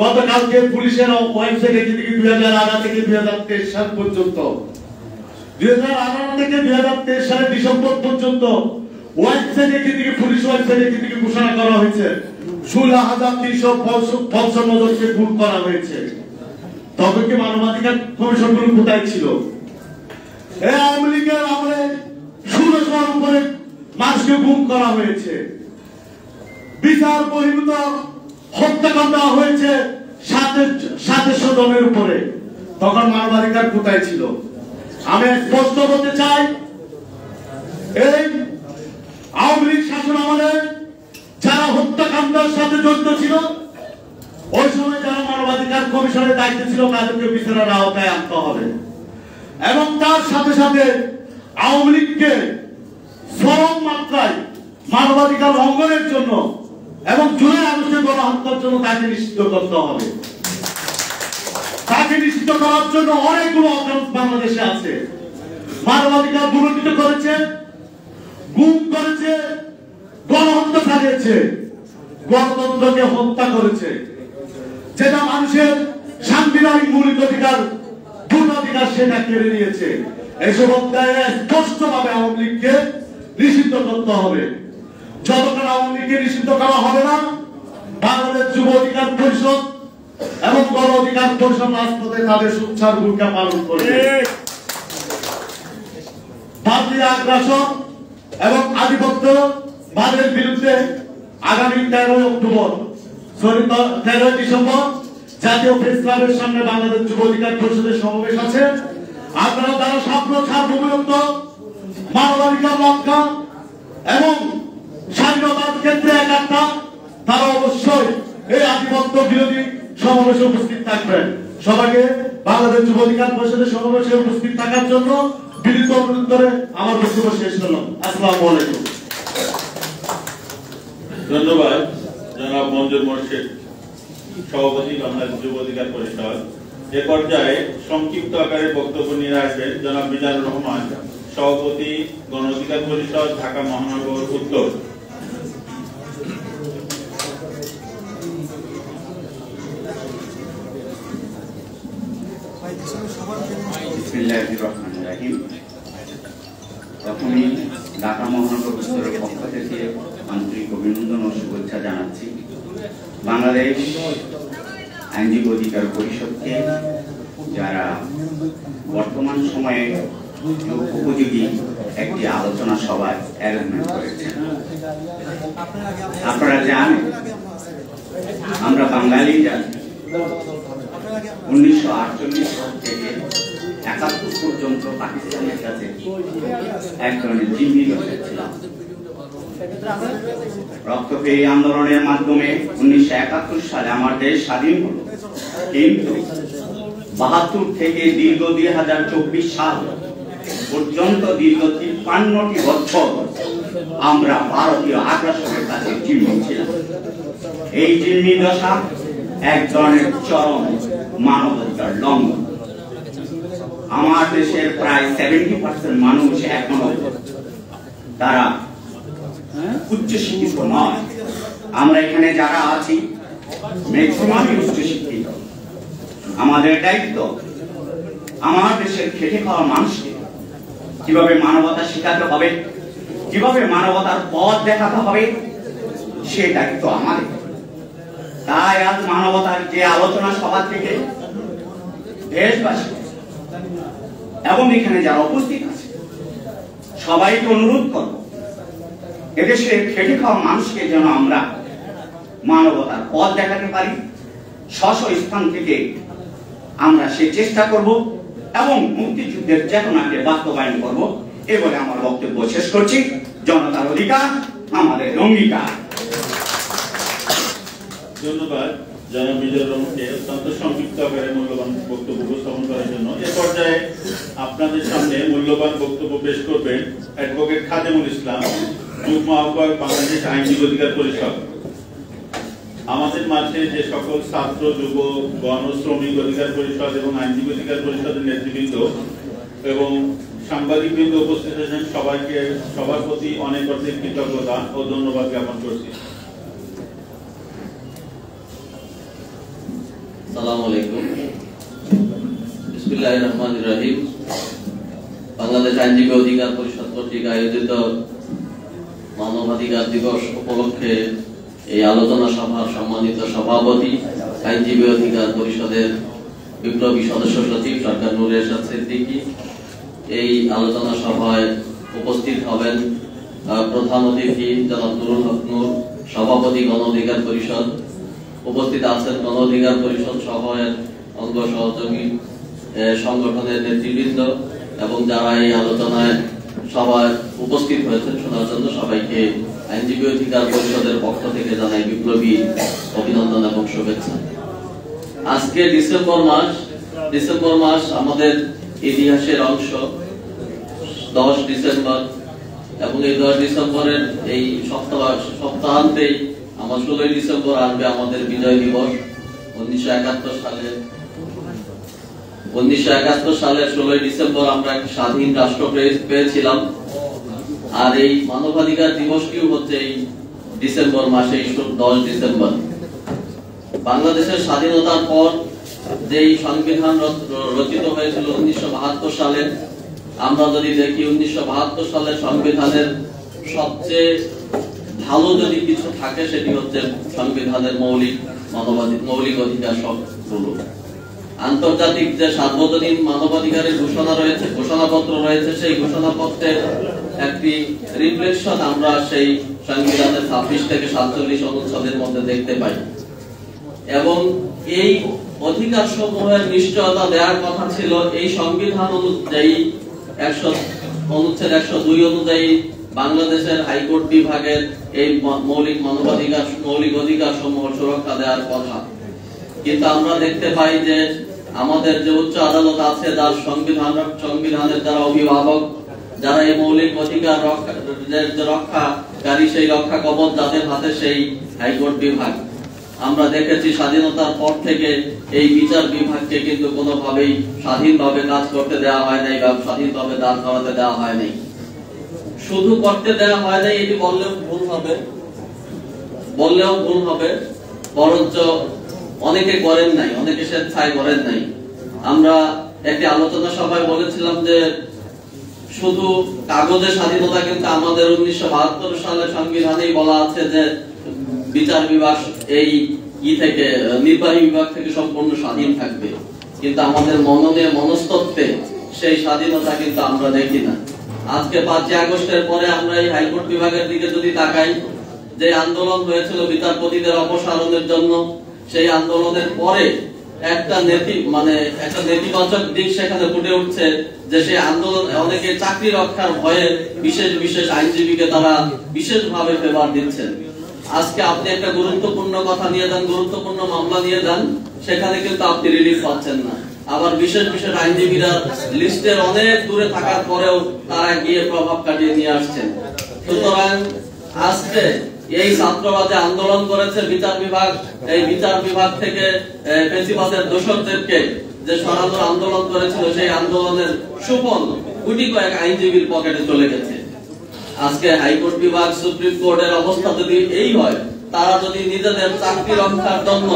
গতকালকে পুলিশের ওয়েবসাইটে 2011 থেকে 2023 সাল পর্যন্ত 2018 থেকে 2023 সালের ডিসেম্বর পর্যন্ত ওয়েবসাইটে থেকে পুলিশ ওয়েবসাইটে থেকে ঘোষণা করা হয়েছে 16,355 জনকে গুম করা হয়েছে। তবে কি মানবাধিকার কমিশনগুলো কোথায় ছিল? এই আওয়ামী লীগের আমলে 1600 উপরে মানুষকে গুম করা হয়েছে, বিচার বহির্ভূত হত্যাকাণ্ড হয়েছে 700 জনের উপরে। তখন মানবাধিকার কোথায় ছিল? আমি স্পষ্ট বলতে চাই, এই আওয়ামী লীগ শাসন আমলে যারা হত্যাকাণ্ডের সাথে জড়িত ছিল, ওই সময় যারা মানবাধিকার কমিশনের দায়িত্বে ছিল, তাদেরকে বিচারের আওতায় আনতে হবে। এবং তার সাথে সাথে আওয়ামী লীগকে চরম মাত্রায় মানবাধিকার লঙ্ঘনের জন্য এবং জুলাই আগস্টে গণহত্যার জন্য তাকে নিষিদ্ধ করতে হবে। তাকে নিষিদ্ধ করার জন্য অনেকগুলো অপরাধ বাংলাদেশে আছে। মানবাধিকার ভুলুণ্ঠিত করেছে, গুম করেছে, গণহত্যা চালিয়েছে, গণতন্ত্রকে হত্যা করেছে, যেটা মানুষের সাংবিধানিক মৌলিক অধিকার, ভোটাধিকার সেটা কেড়ে নিয়েছে। এইসব অধ্যায়ে স্পষ্টভাবে আওয়ামী লীগকে নিষিদ্ধ করতে হবে। যতক্ষণ আওয়ামী লীগকে নিষিদ্ধ করা হবে না, বাংলাদেশ যুব অধিকার পরিষদ এবং গণ অধিকার পরিষদ রাজপথে তাদের সুচ্চার ভূমিকা পালন করবে। ভারতীয় আগ্রাসন এবং আধিপত্যবাদের বিরুদ্ধে আগামী 13 ডিসেম্বর জাতীয় প্রেস ক্লাবের সামনে বাংলাদেশ যুব অধিকার পরিষদের সমাবেশ আছে। আপনারা যারা সার্বভৌমত্ব, মানবাধিকার রক্ষা এবং স্বাধীনতার ক্ষেত্রে একাত্মতা, তারা অবশ্যই এই আধিপত্য বিরোধী সমাবেশে উপস্থিত থাকবেন। সবাইকে বাংলাদেশ যুব অধিকার পরিষদের সমাবেশে উপস্থিত থাকার জন্য বিনীত অনুরোধ করে আমার বক্তব্য শেষ করলাম। আসসালামু আলাইকুম। ধন্যবাদ জনাব মঞ্জুর মোর্শেদ, সভাপতি বাংলাদেশ যুব অধিকার পরিষদ। এ পর্যায়ে সংক্ষিপ্ত আকারে বক্তব্য নিয়ে আসবেন জনাব মিজানুর রহমান, সভাপতি গণ অধিকার পরিষদ, ঢাকা মহানগর উত্তর। প্রথমেই ঢাকা মহানগর উত্তরের পক্ষ থেকে আন্তরিক অভিনন্দন ও শুভেচ্ছা জানাচ্ছি বাংলাদেশ আইনজীবী অধিকার পরিষদকে, যারা বর্তমান সময়ে উপযোগী একটি আলোচনা সভায় অ্যারেঞ্জমেন্ট করেছেন। আপনারা জানেন, আমরা বাঙালি জাতি 1948 থেকে 71 পর্যন্ত পাকিস্তানের কাছে এক ধরনের জিম্মি ছিলাম। রক্তপেয়ী আন্দোলনের মাধ্যমে 1971 সালে আমার দেশ স্বাধীন হলো, কিন্তু 72 থেকে দীর্ঘ 2024 সাল পর্যন্ত দীর্ঘ 53টি বছর আমরা ভারতীয় আগ্রাসনের কাছে জিম্মি ছিলাম। এই জিম্মি দশা এক ধরনের চরম মানবাধিকার লঙ্ঘন। আমার দেশের প্রায় 70% মানুষ এখনো তারা উচ্চ শিক্ষিত নয়। আমরা এখানে যারা আছি ম্যাক্সিমামই উচ্চ শিক্ষিত। আমাদের দায়িত্ব আমার দেশের খেটে খাওয়া মানুষকে কিভাবে মানবতা শেখাতে হবে, কিভাবে মানবতার পথ দেখাতে হবে, সে দায়িত্ব আমাদের। তাই আজ মানবতার যে আলোচনা সভা থেকে দেশবাসী এবং এখানে যারা উপস্থিত আছে সবাইকে অনুরোধ করব, এদেশের খেটে খাওয়া মানুষকে যেন আমরা মানবতার পথ দেখাতে পারি। স্ব স্থান থেকে আমরা সে চেষ্টা করব এবং মুক্তিযুদ্ধের চেতনাকে বাস্তবায়ন করব। এ বলে আমার বক্তব্য শেষ করছি। জনতার অধিকার আমাদের অঙ্গীকার। ধন্যবাদ জনাব মিজানুর রহমানকে অত্যন্ত সংক্ষিপ্ত আকারে মূল্যবান বক্তব্য উপস্থাপন করার জন্য। এ পর্যায়ে আপনাদের সামনে মূল্যবান বক্তব্য পেশ করবেন অ্যাডভোকেট খাদেমুল ইসলাম, যুগ্ম আহ্বায়ক বাংলাদেশ আইনজীবী অধিকার পরিষদ। আমাদের মাঝে যে সকল ছাত্র, যুব, গণ, শ্রমিক অধিকার পরিষদ এবং আইনজীবী অধিকার পরিষদের নেতৃবৃন্দ এবং সাংবাদিকবৃন্দ উপস্থিত আছেন, সবাইকে সবার প্রতি অনেক অনেক কৃতজ্ঞতা ও ধন্যবাদ জ্ঞাপন করছি। আসসালামু আলাইকুম। বিসমিল্লাহির রহমানির রহিম। বাংলাদেশ আইনজীবী অধিকার পরিষদ কর্তৃক আয়োজিত মানবাধিকার দিবস উপলক্ষে এই আলোচনা সভার সম্মানিত সভাপতি আইনজীবী অধিকার পরিষদের বিপ্লবী সদস্য সচিব সরকার নূরে এরশাদ সিদ্দিকী, এই আলোচনা সভায় উপস্থিত হবেন প্রধান অতিথি জনাব নুরুল হক নূর, সভাপতি গণ অধিকার পরিষদ, উপস্থিত আছেন গণ অধিকার পরিষদ সহ অঙ্গ সহযোগী সংগঠনের নেতৃবৃন্দ এবং যারা এই আলোচনায় সভায় উপস্থিত হয়েছেন শোনার জন্য সবাইকে আইনজীবী অধিকার পরিষদের পক্ষ থেকে জানাই বিপ্লবী অভিনন্দন এবং শুভেচ্ছা। আজকে ডিসেম্বর মাস আমাদের ইতিহাসের অংশ। 10 ডিসেম্বর এবং এই 10 ডিসেম্বরের এই সপ্তাহান্তেই আমার 16 ডিসেম্বর আসবে আমাদের বিজয় দিবস। 1971 সালের 16 ডিসেম্বর আমরা একটা স্বাধীন রাষ্ট্র পেয়েছিলাম। আর এই মানবাধিকার দিবসটিও হচ্ছে এই ডিসেম্বর মাসে 10 ডিসেম্বর। বাংলাদেশের স্বাধীনতার পর যেই সংবিধান রচিত হয়েছিল 1972 সালে, আমরা যদি দেখি 1972 সালের সংবিধানের সবচেয়ে ভালো যদি কিছু থাকে সেটি হচ্ছে সংবিধানের মৌলিক অধিকার সবগুলো। আন্তর্জাতিক যে সার্বজনীন মানবাধিকারের ঘোষণাপত্র রয়েছে, সেই ঘোষণাপত্রের একটি রিফ্লেকশন আমরা সেই সংবিধানের 26 থেকে 47 অনুচ্ছেদের মধ্যে দেখতে পাই। এবং এই অধিকার সমূহের নিশ্চয়তা দেওয়ার কথা ছিল এই সংবিধান অনুযায়ী অনুচ্ছেদ 102 অনুযায়ী বাংলাদেশের হাইকোর্ট বিভাগের এই মৌলিক অধিকার সমূহ সুরক্ষা দেওয়ার কথা। কিন্তু আমরা দেখতে পাই যে আমাদের যে উচ্চ আদালত আছে, তার সংবিধানের যারা অভিভাবক, যারা এই মৌলিক অধিকার রক্ষাকারী, সেই রক্ষা কবচ যাদের হাতে সেই হাইকোর্ট বিভাগ। আমরা দেখেছি স্বাধীনতার পর থেকে এই বিচার বিভাগকে কিন্তু কোনোভাবেই স্বাধীনভাবে কাজ করতে দেওয়া হয় নাই বা স্বাধীনভাবে দাঁড় করাতে দেওয়া হয় নাই। শুধু করতে দেওয়া হয় নাই এটি বললেও ভুল হবে, বরঞ্চ অনেকে করেন নাই, অনেকে স্বেচ্ছায় করেন নাই। আমরা একটি আলোচনা সভায় বলেছিলাম যে শুধু কাগজের স্বাধীনতা কিন্তু আমাদের 1972 সালের সংবিধানেই বলা আছে যে বিচার বিভাগ এই থেকে নির্বাহী বিভাগ থেকে সম্পূর্ণ স্বাধীন থাকবে, কিন্তু আমাদের মনস্তত্ত্বে সেই স্বাধীনতা কিন্তু আমরা দেখি না। আজকে 5 আগস্টের পরে আমরা এই হাইকোর্ট বিভাগের দিকে যদি তাকাই, যে আন্দোলন হয়েছিল বিচারপতিদের অপসারণের জন্য, সেই আন্দোলনের পরে একটা নেতিবাচক দিক সেখানে ফুটে উঠছে যে সেই আন্দোলন অনেকে চাকরি রক্ষার ভয়ে বিশেষ আইনজীবীকে তারা বিশেষভাবে ফেভার দিচ্ছেন। আজকে আপনি একটা গুরুত্বপূর্ণ কথা নিয়ে যান, গুরুত্বপূর্ণ মামলা নিয়ে যান, সেখানে কিন্তু আপনি রিলিফ পাচ্ছেন না। আবার বিশেষ আইনজীবীরা লিস্টের অনেক দূরে থাকার পরেও তারা গিয়ে প্রভাব কাটিয়ে নিয়ে আসছেন। সুতরাং আজকে এই ছাত্ররা যে আন্দোলন করেছে বিচার বিভাগ, এই বিচার বিভাগ থেকে ফ্যাসিবাদের দোষরদেরকে যে সরানোর আন্দোলন করেছিল, সেই আন্দোলনের সুফল কোটি কয়েক আইনজীবীর পকেটে চলে গেছে। আজকে হাইকোর্ট বিভাগ, সুপ্রিম কোর্টের অবস্থা যদি এই হয়, তারা যদি নিজেদের চাকরি রক্ষার জন্য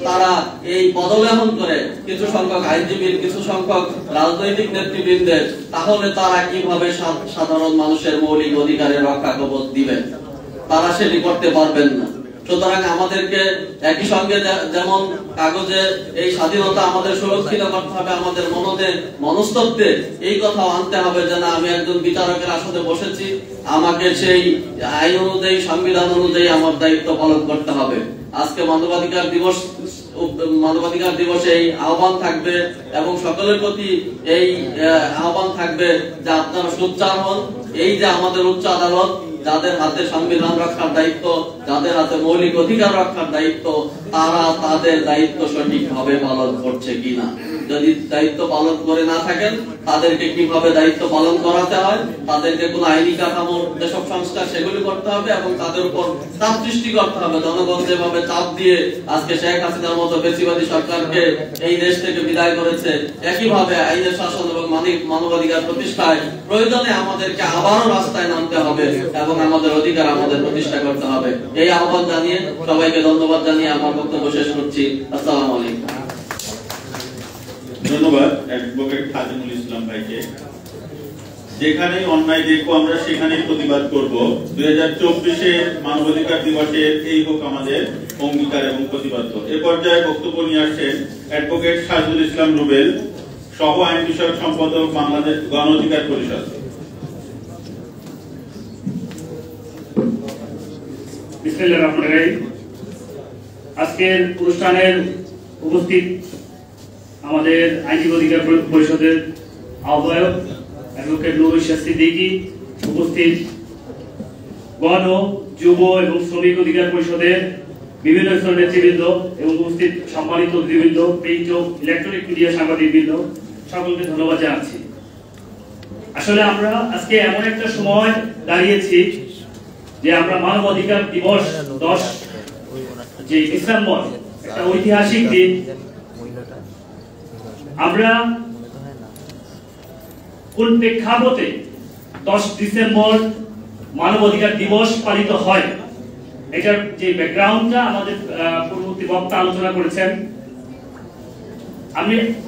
তারা এই পদলেহন করে কিছু সংখ্যক আইনজীবীর, কিছু সংখ্যক রাজনৈতিক নেতৃবৃন্দের, তাহলে তারা কিভাবে সাধারণ মানুষের মৌলিক অধিকারের রক্ষা কবচ দিবেন? তারা সেটি করতে পারবেন না। সুতরাং আমাদেরকে একই সঙ্গে যেমন কাগজে এই স্বাধীনতা আমাদের সুরক্ষিত করতে হবে, আমাদের মনস্তত্ত্বে এই কথাও আনতে হবে যে না, আমি একজন বিচারকের আসনে বসেছি, আমাকে সেই আইন অনুযায়ী, সংবিধান অনুযায়ী আমার দায়িত্ব পালন করতে হবে। আজকে মানবাধিকার দিবসে এই আহ্বান থাকবে এবং সকলের প্রতি এই আহ্বান থাকবে যে আপনারা সোচ্চার হন। এই যে আমাদের উচ্চ আদালত, যাদের হাতে সংবিধান রক্ষার দায়িত্ব, যাদের হাতে মৌলিক অধিকার রক্ষার দায়িত্ব, তারা তাদের দায়িত্ব সঠিকভাবে পালন করছে কিনা। যদি দায়িত্ব পালন করে না থাকেন, তাদেরকে কিভাবে দায়িত্ব পালন করাতে হয়, তাদেরকে কোন আইনি কাঠামোর যেসব সংস্কার সেগুলি করতে হবে এবং তাদের উপর চাপ সৃষ্টি করতে হবে। জনগণ যেভাবে চাপ দিয়ে আজকে শেখ হাসিনার মতো ফ্যাসিবাদী সরকারকে এই দেশ থেকে বিদায় করেছে, একইভাবে আইনের শাসন এবং মানবাধিকার প্রতিষ্ঠায় প্রয়োজনে আমাদেরকে আবারও রাস্তায় নামতে হবে এবং আমাদের অধিকার আমাদের প্রতিষ্ঠা করতে হবে। এই আহ্বান জানিয়ে সবাইকে ধন্যবাদ জানিয়ে আমার বক্তব্য শেষ করছি। আসসালামু আলাইকুম। ধন্যবাদ অ্যাডভোকেট কাজীমুল ইসলাম ভাইকে। যেখানেই অন্যায় দেখবো আমরা সেখানেই প্রতিবাদ করব। 2024-এর মানবাধিকার দিবসের এই হোক আমাদের অঙ্গীকার এবং প্রতিবাদ্য। এ পর্যায়ে বক্তব্য নিয়ে আসছেন অ্যাডভোকেট সাজুল ইসলাম রুবেল, সহ আইন বিষয়ক সম্পাদক, বাংলাদেশ গণ অধিকার পরিষদ। বিসমিল্লাহির রহমানির রহিম। আজকের অনুষ্ঠানের উপস্থিত আমাদের আইনজীবী অধিকার পরিষদের আহ্বায়ক অ্যাডভোকেট নুরুল ইসলাম সিদ্দিকী, উপস্থিত গণ, যুব এবং শ্রমিক অধিকার পরিষদের বিভিন্ন স্তরের নেতৃবৃন্দ এবং উপস্থিত সম্মানিত অতিথিবৃন্দ, প্রিন্ট ও ইলেকট্রনিক মিডিয়া সাংবাদিকবৃন্দ, সকলকে ধন্যবাদ জানাচ্ছি। আসলে আমরা আজকে এমন একটা সময় দাঁড়িয়েছি যে আমরা মানবাধিকার দিবস 10 ডিসেম্বর, একটা ঐতিহাসিক দিন। আমরা কোন প্রেক্ষাপটে 10 ডিসেম্বর মানবাধিকার দিবস পালিত হয়, এটার যে ব্যাকগ্রাউন্ডটা আমাদের পূর্ববর্তী বক্তা আলোচনা করেছেন।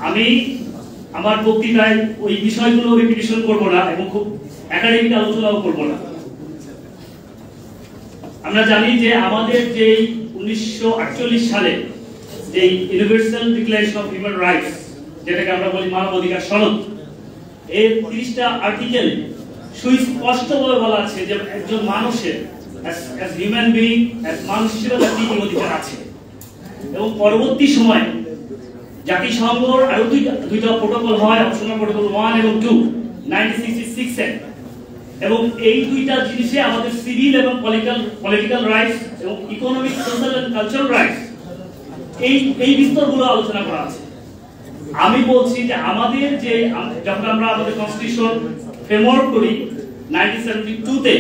আমি আমার বক্তৃতায় ওই বিষয়গুলো রিপিটিশন করব না এবং খুব একাডেমিক আলোচনাও করব না। আমরা জানি যে আমাদের যে 1948 সালে যে universal declaration of human rights, যেটাকে আমরা বলি মানবাধিকার সনদ, এর 30টা আর্টিকেল সুস্পষ্টভাবে বলা আছে যে একজন মানুষের as human being, as মানুষ হিসেবে তার কি অধিকার আছে। এবং পরবর্তী সময়ে জাতিসংঘর আরো দুইটা প্রটোকল হয়, অপশনাল প্রটোকল 1 এবং 2, 1966 এ। এবং এই দুইটা জিনিসে আমাদের সিভিল এবং পলিটিক্যাল রাইটস এবং economic, social and cultural rights, এই বিস্তরগুলো আলোচনা করা আছে। আমি বলছি যে আমাদের যে যখন আমরা আমাদের কনস্টিটিউশন ফ্রেমওয়ার্ক করি 1972 তে,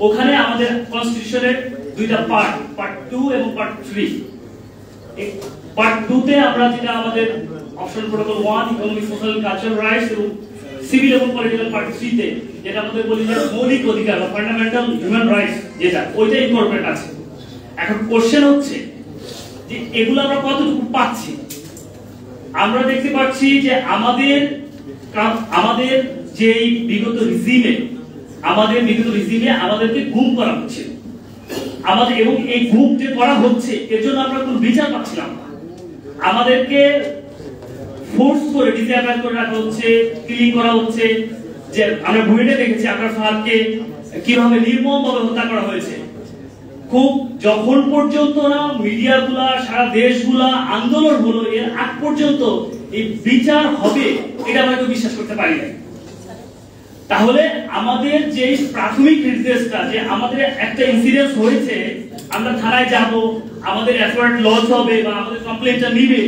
ওখানে আমাদের কনস্টিটিউশনের দুইটা পার্ট 2 এবং পার্ট 3। পার্ট 2 তে আমরা যেটা আমাদের option protocol 1, economic, social, cultural rights, এবং সিভিল এবং পলিটিক্যাল পার্ট 3 তে যেটা আমাদের বলি যে মৌলিক অধিকার বা ফান্ডামেন্টাল হিউম্যান রাইটস, যেটা ওইটা ইনকর্পোরেট আছে। এখন কোশ্চেন হচ্ছে যে এগুলো আমরা কতটুকু পাচ্ছি। আমরা দেখতে পাচ্ছি যে আমাদের যে বিগত রিজিমে আমাদেরকে গুম করা হচ্ছে, আমাদের, এবং এই গুম যে করা হচ্ছে এর জন্য আমরা কোনো বিচার পাচ্ছিলাম না। আমাদেরকে ফোর্স করে ডিসঅ্যাপিয়ার করে রাখা হচ্ছে, কিলিং করা হচ্ছে। যে আমরা বুয়েটে দেখেছি আপনার ফাহাদকে কিভাবে নির্মমভাবে হত্যা করা হয়েছে। খুব যখন পর্যন্ত না মিডিয়াগুলা, সারা দেশগুলা আন্দোলন হলো, এর আগ পর্যন্ত এই বিচার হবে এটা আমরা কেউ বিশ্বাস করতে পারি না। তাহলে আমাদের যে প্রাথমিক নির্দেশটা যে আমাদের একটা ইনসিডেন্স হয়েছে, আমরা থানায় যাব, আমাদের এফআইআর লজ হবে বা আমাদের কমপ্লেইনটা নিবে,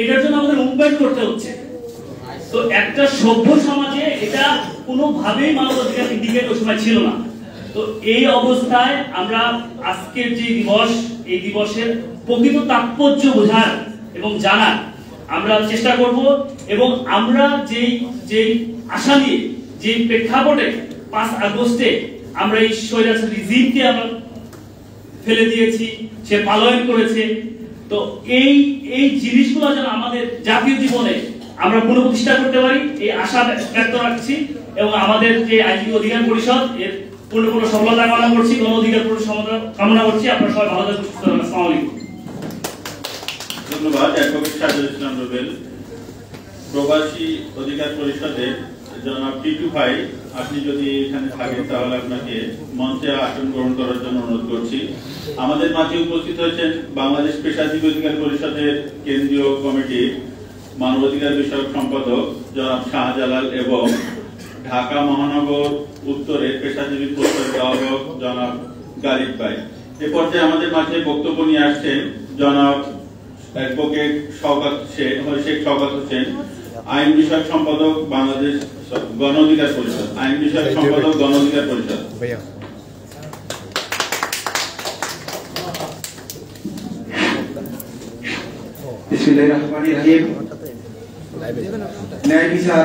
এটার জন্য আমাদের মুভমেন্ট করতে হচ্ছে। তো একটা সভ্য সমাজে এটা কোনোভাবেই মানবাধিকার ইন্ডিকেট ওই সময় ছিল না। তো এই অবস্থায় আমরা আজকের যে দিবস, এই দিবসের প্রকৃত তাৎপর্য বোঝার এবং জানার আমরা চেষ্টা করব। এবং আমরা যেই আশা নিয়ে, যে প্রেক্ষাপটে 5 আগস্টে আমরা এই স্বৈরাচারী রিজিমকে আমরা ফেলে দিয়েছি, সে পালায়ন করেছে, তো এই জিনিসগুলো যেন আমাদের জাতীয় জীবনে আমরা পুনঃপ্রতিষ্ঠা করতে পারি, এই আশা ব্যক্ত রাখছি। এবং আমাদের যে আইনজীবী অধিকার পরিষদ, এর পূর্ণ সফলতা কামনা করছি, গণ অধিকার পরিষদ কামনা করছি। আপনারা সবাই ভালো থাকুন, সুস্থ থাকুন। আসসালামু আলাইকুম। ধন্যবাদ অ্যাডভোকেট সাজুল ইসলাম রুবেল। প্রবাসী অধিকার পরিষদের জনাব টিটু ভাই, আপনি যদি এখানে থাকেন তাহলে আপনাকে মঞ্চে আসন গ্রহণ করার জন্য অনুরোধ করছি। আমাদের মাঝে উপস্থিত হয়েছেন বাংলাদেশ পেশাজীবী অধিকার পরিষদের কেন্দ্রীয় কমিটির মানবাধিকার বিষয়ক সম্পাদক জনাব শাহজালাল এবং ঢাকা মহানগর উত্তরের পেশাজীবী পরিষদের আহ্বায়ক জনাব গালিব ভাই। এ পর্যায়ে আমাদের মাঝে বক্তব্য নিয়ে আসছেন জনাব অ্যাডভোকেট শেখ শওকত হোসেন, আইন বিষয়ক সম্পাদক, বাংলাদেশ গণ অধিকার পরিষদ, আইন বিষয়ক সম্পাদক, গণ অধিকার পরিষদ। বিসমিল্লাহির রহমানির রহিম। ন্যায় বিচার